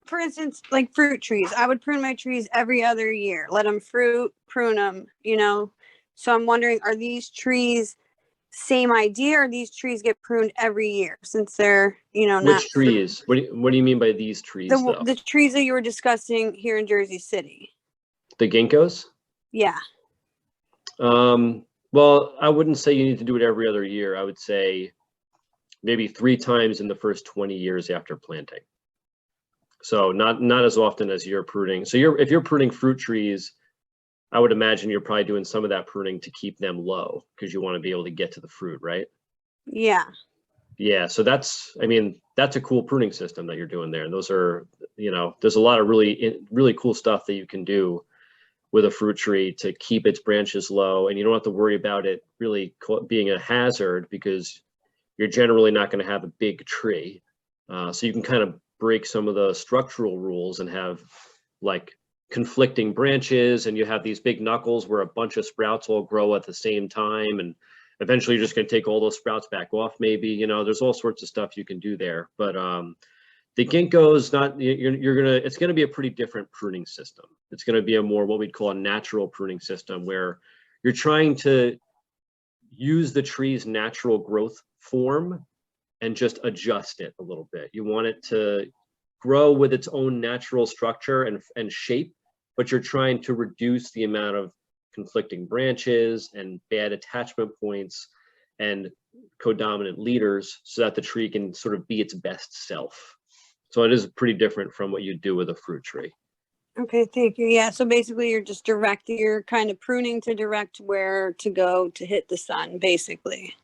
for instance, like fruit trees, I would prune my trees every other year, let them fruit, prune them, you know. So I'm wondering, are these trees same idea, or these trees get pruned every year since they're, you know, not Which trees? What do you mean by these trees though? The trees that you were discussing here in Jersey City? The ginkgos? Yeah. Well, I wouldn't say you need to do it every other year. I would say maybe 3 times in the first 20 years after planting. So not as often as you're pruning. So if you're pruning fruit trees, I would imagine you're probably doing some of that pruning to keep them low, because you want to be able to get to the fruit, right? Yeah. Yeah, so that's a cool pruning system that you're doing there. And those are, you know, there's a lot of really cool stuff that you can do with a fruit tree to keep its branches low, and you don't have to worry about it really being a hazard, because you're generally not going to have a big tree. So you can kind of break some of the structural rules and have like conflicting branches, and you have these big knuckles where a bunch of sprouts all grow at the same time, and eventually you're just going to take all those sprouts back off, maybe, you know. There's all sorts of stuff you can do there. But the ginkgo is not, it's going to be a pretty different pruning system. It's going to be a more what we'd call a natural pruning system, where you're trying to use the tree's natural growth form and just adjust it a little bit. You want it to grow with its own natural structure and shape, but you're trying to reduce the amount of conflicting branches and bad attachment points and codominant leaders, so that the tree can sort of be its best self. So it is pretty different from what you do with a fruit tree. Okay, thank you. Yeah, so basically you're kind of pruning to direct where to go to hit the sun, basically.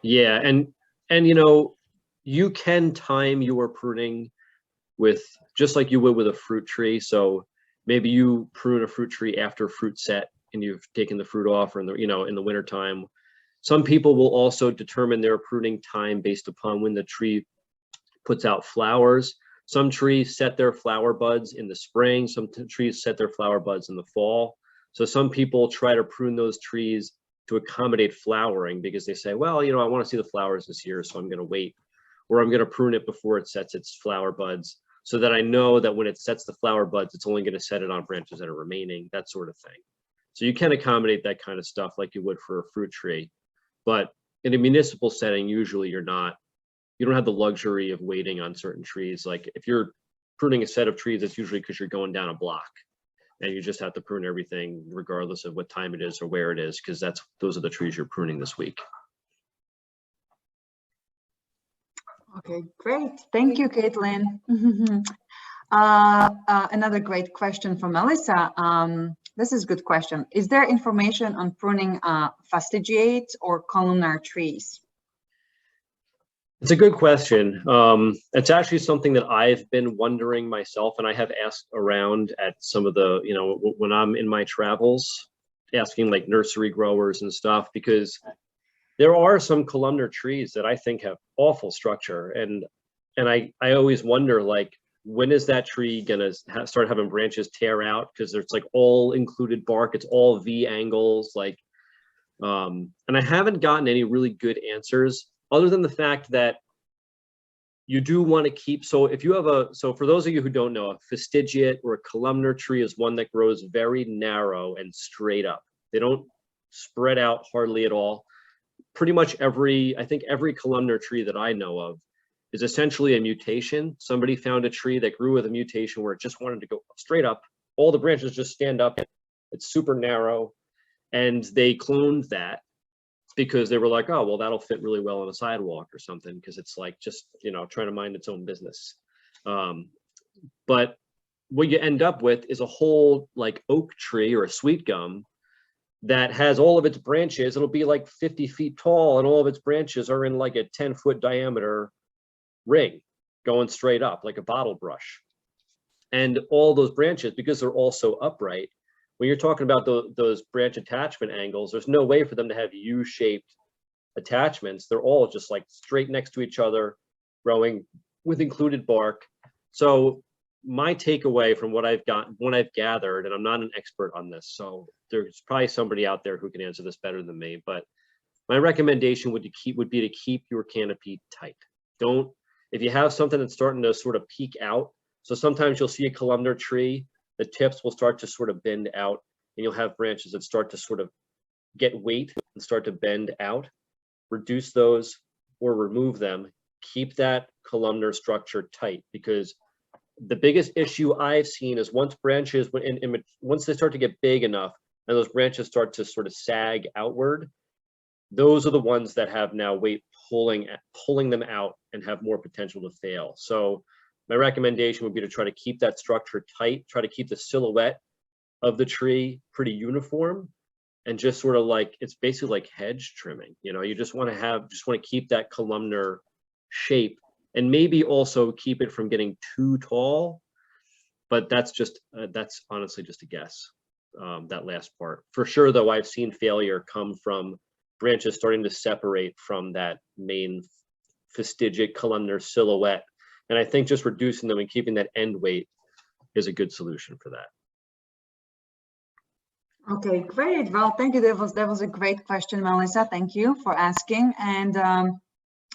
Yeah, and you know, you can time your pruning with just like you would with a fruit tree. So maybe you prune a fruit tree after fruit set and you've taken the fruit off, or in the, you know, in the winter time. Some people will also determine their pruning time based upon when the tree puts out flowers. Some trees set their flower buds in the spring. Some trees set their flower buds in the fall. So some people try to prune those trees to accommodate flowering, because they say, well, you know, I want to see the flowers this year, so I'm going to wait. or I'm going to prune it before it sets its flower buds, so that I know that when it sets the flower buds, it's only going to set it on branches that are remaining, that sort of thing. So you can accommodate that kind of stuff like you would for a fruit tree. But in a municipal setting, usually you don't have the luxury of waiting on certain trees. Like if you're pruning a set of trees, it's usually because you're going down a block and you just have to prune everything regardless of what time it is or where it is, because those are the trees you're pruning this week. Okay, great. Thank you, Caitlin. Another great question from Melissa. This is a good question. Is there information on pruning fastigiate or columnar trees? It's a good question. It's actually something that I've been wondering myself, and I have asked around at some of the, when I'm in my travels, asking like nursery growers and stuff, because there are some columnar trees that I think have awful structure, and I always wonder, like, when is that tree gonna start having branches tear out, because it's like all included bark, it's all V angles, like, and I haven't gotten any really good answers other than the fact that you do want to keep, so if you have so for those of you who don't know, a fastigiate or a columnar tree is one that grows very narrow and straight up. They don't spread out hardly at all. Pretty much I think every columnar tree that I know of is essentially a mutation. Somebody found a tree that grew with a mutation where it just wanted to go straight up. All the branches just stand up. It's super narrow. And they cloned that because they were like, oh, well, that'll fit really well on a sidewalk or something, because it's like just, trying to mind its own business. But what you end up with is a whole like oak tree or a sweet gum that has all of its branches. It'll be like 50 feet tall, and all of its branches are in like a 10-foot diameter ring going straight up like a bottle brush. And all those branches, because they're all so upright, when you're talking about those branch attachment angles, there's no way for them to have U-shaped attachments. They're all just like straight next to each other, growing with included bark. So my takeaway from what I've gathered, and I'm not an expert on this, so there's probably somebody out there who can answer this better than me, but my recommendation would be to keep your canopy tight. If you have something that's starting to sort of peek out, so sometimes you'll see a columnar tree, the tips will start to sort of bend out, and you'll have branches that start to sort of get weight and start to bend out. Reduce those or remove them. Keep that columnar structure tight, because the biggest issue I've seen is once they start to get big enough and those branches start to sort of sag outward, those are the ones that have now weight pulling them out and have more potential to fail. So my recommendation would be to try to keep that structure tight, try to keep the silhouette of the tree pretty uniform, and just sort of like, it's basically like hedge trimming. You just want to keep that columnar shape, and maybe also keep it from getting too tall. But that's honestly just a guess, that last part. For sure though, I've seen failure come from branches starting to separate from that main fastigiate columnar silhouette. And I think just reducing them and keeping that end weight is a good solution for that. Okay, great. Well, thank you. That was a great question, Melissa. Thank you for asking. And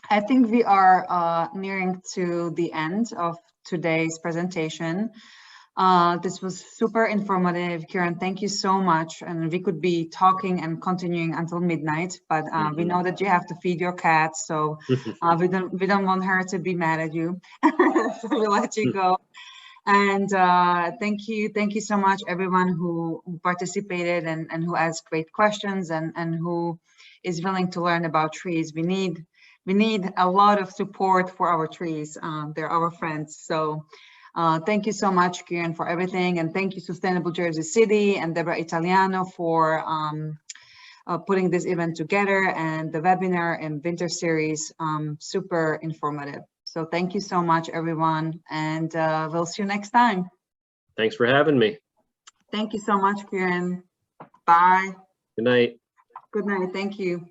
I think we are nearing to the end of today's presentation. This was super informative. Kieran, thank you so much. And we could be talking and continuing until midnight, but we know that you have to feed your cat, so we don't want her to be mad at you. So we'll let you go. And thank you so much, everyone who participated and who asked great questions and who is willing to learn about trees. We need a lot of support for our trees. They're our friends. So thank you so much, Kieran, for everything. And thank you, Sustainable Jersey City and Deborah Italiano for putting this event together, and the webinar and winter series, super informative. So thank you so much, everyone. And we'll see you next time. Thanks for having me. Thank you so much, Kieran. Bye. Good night. Good night. Thank you.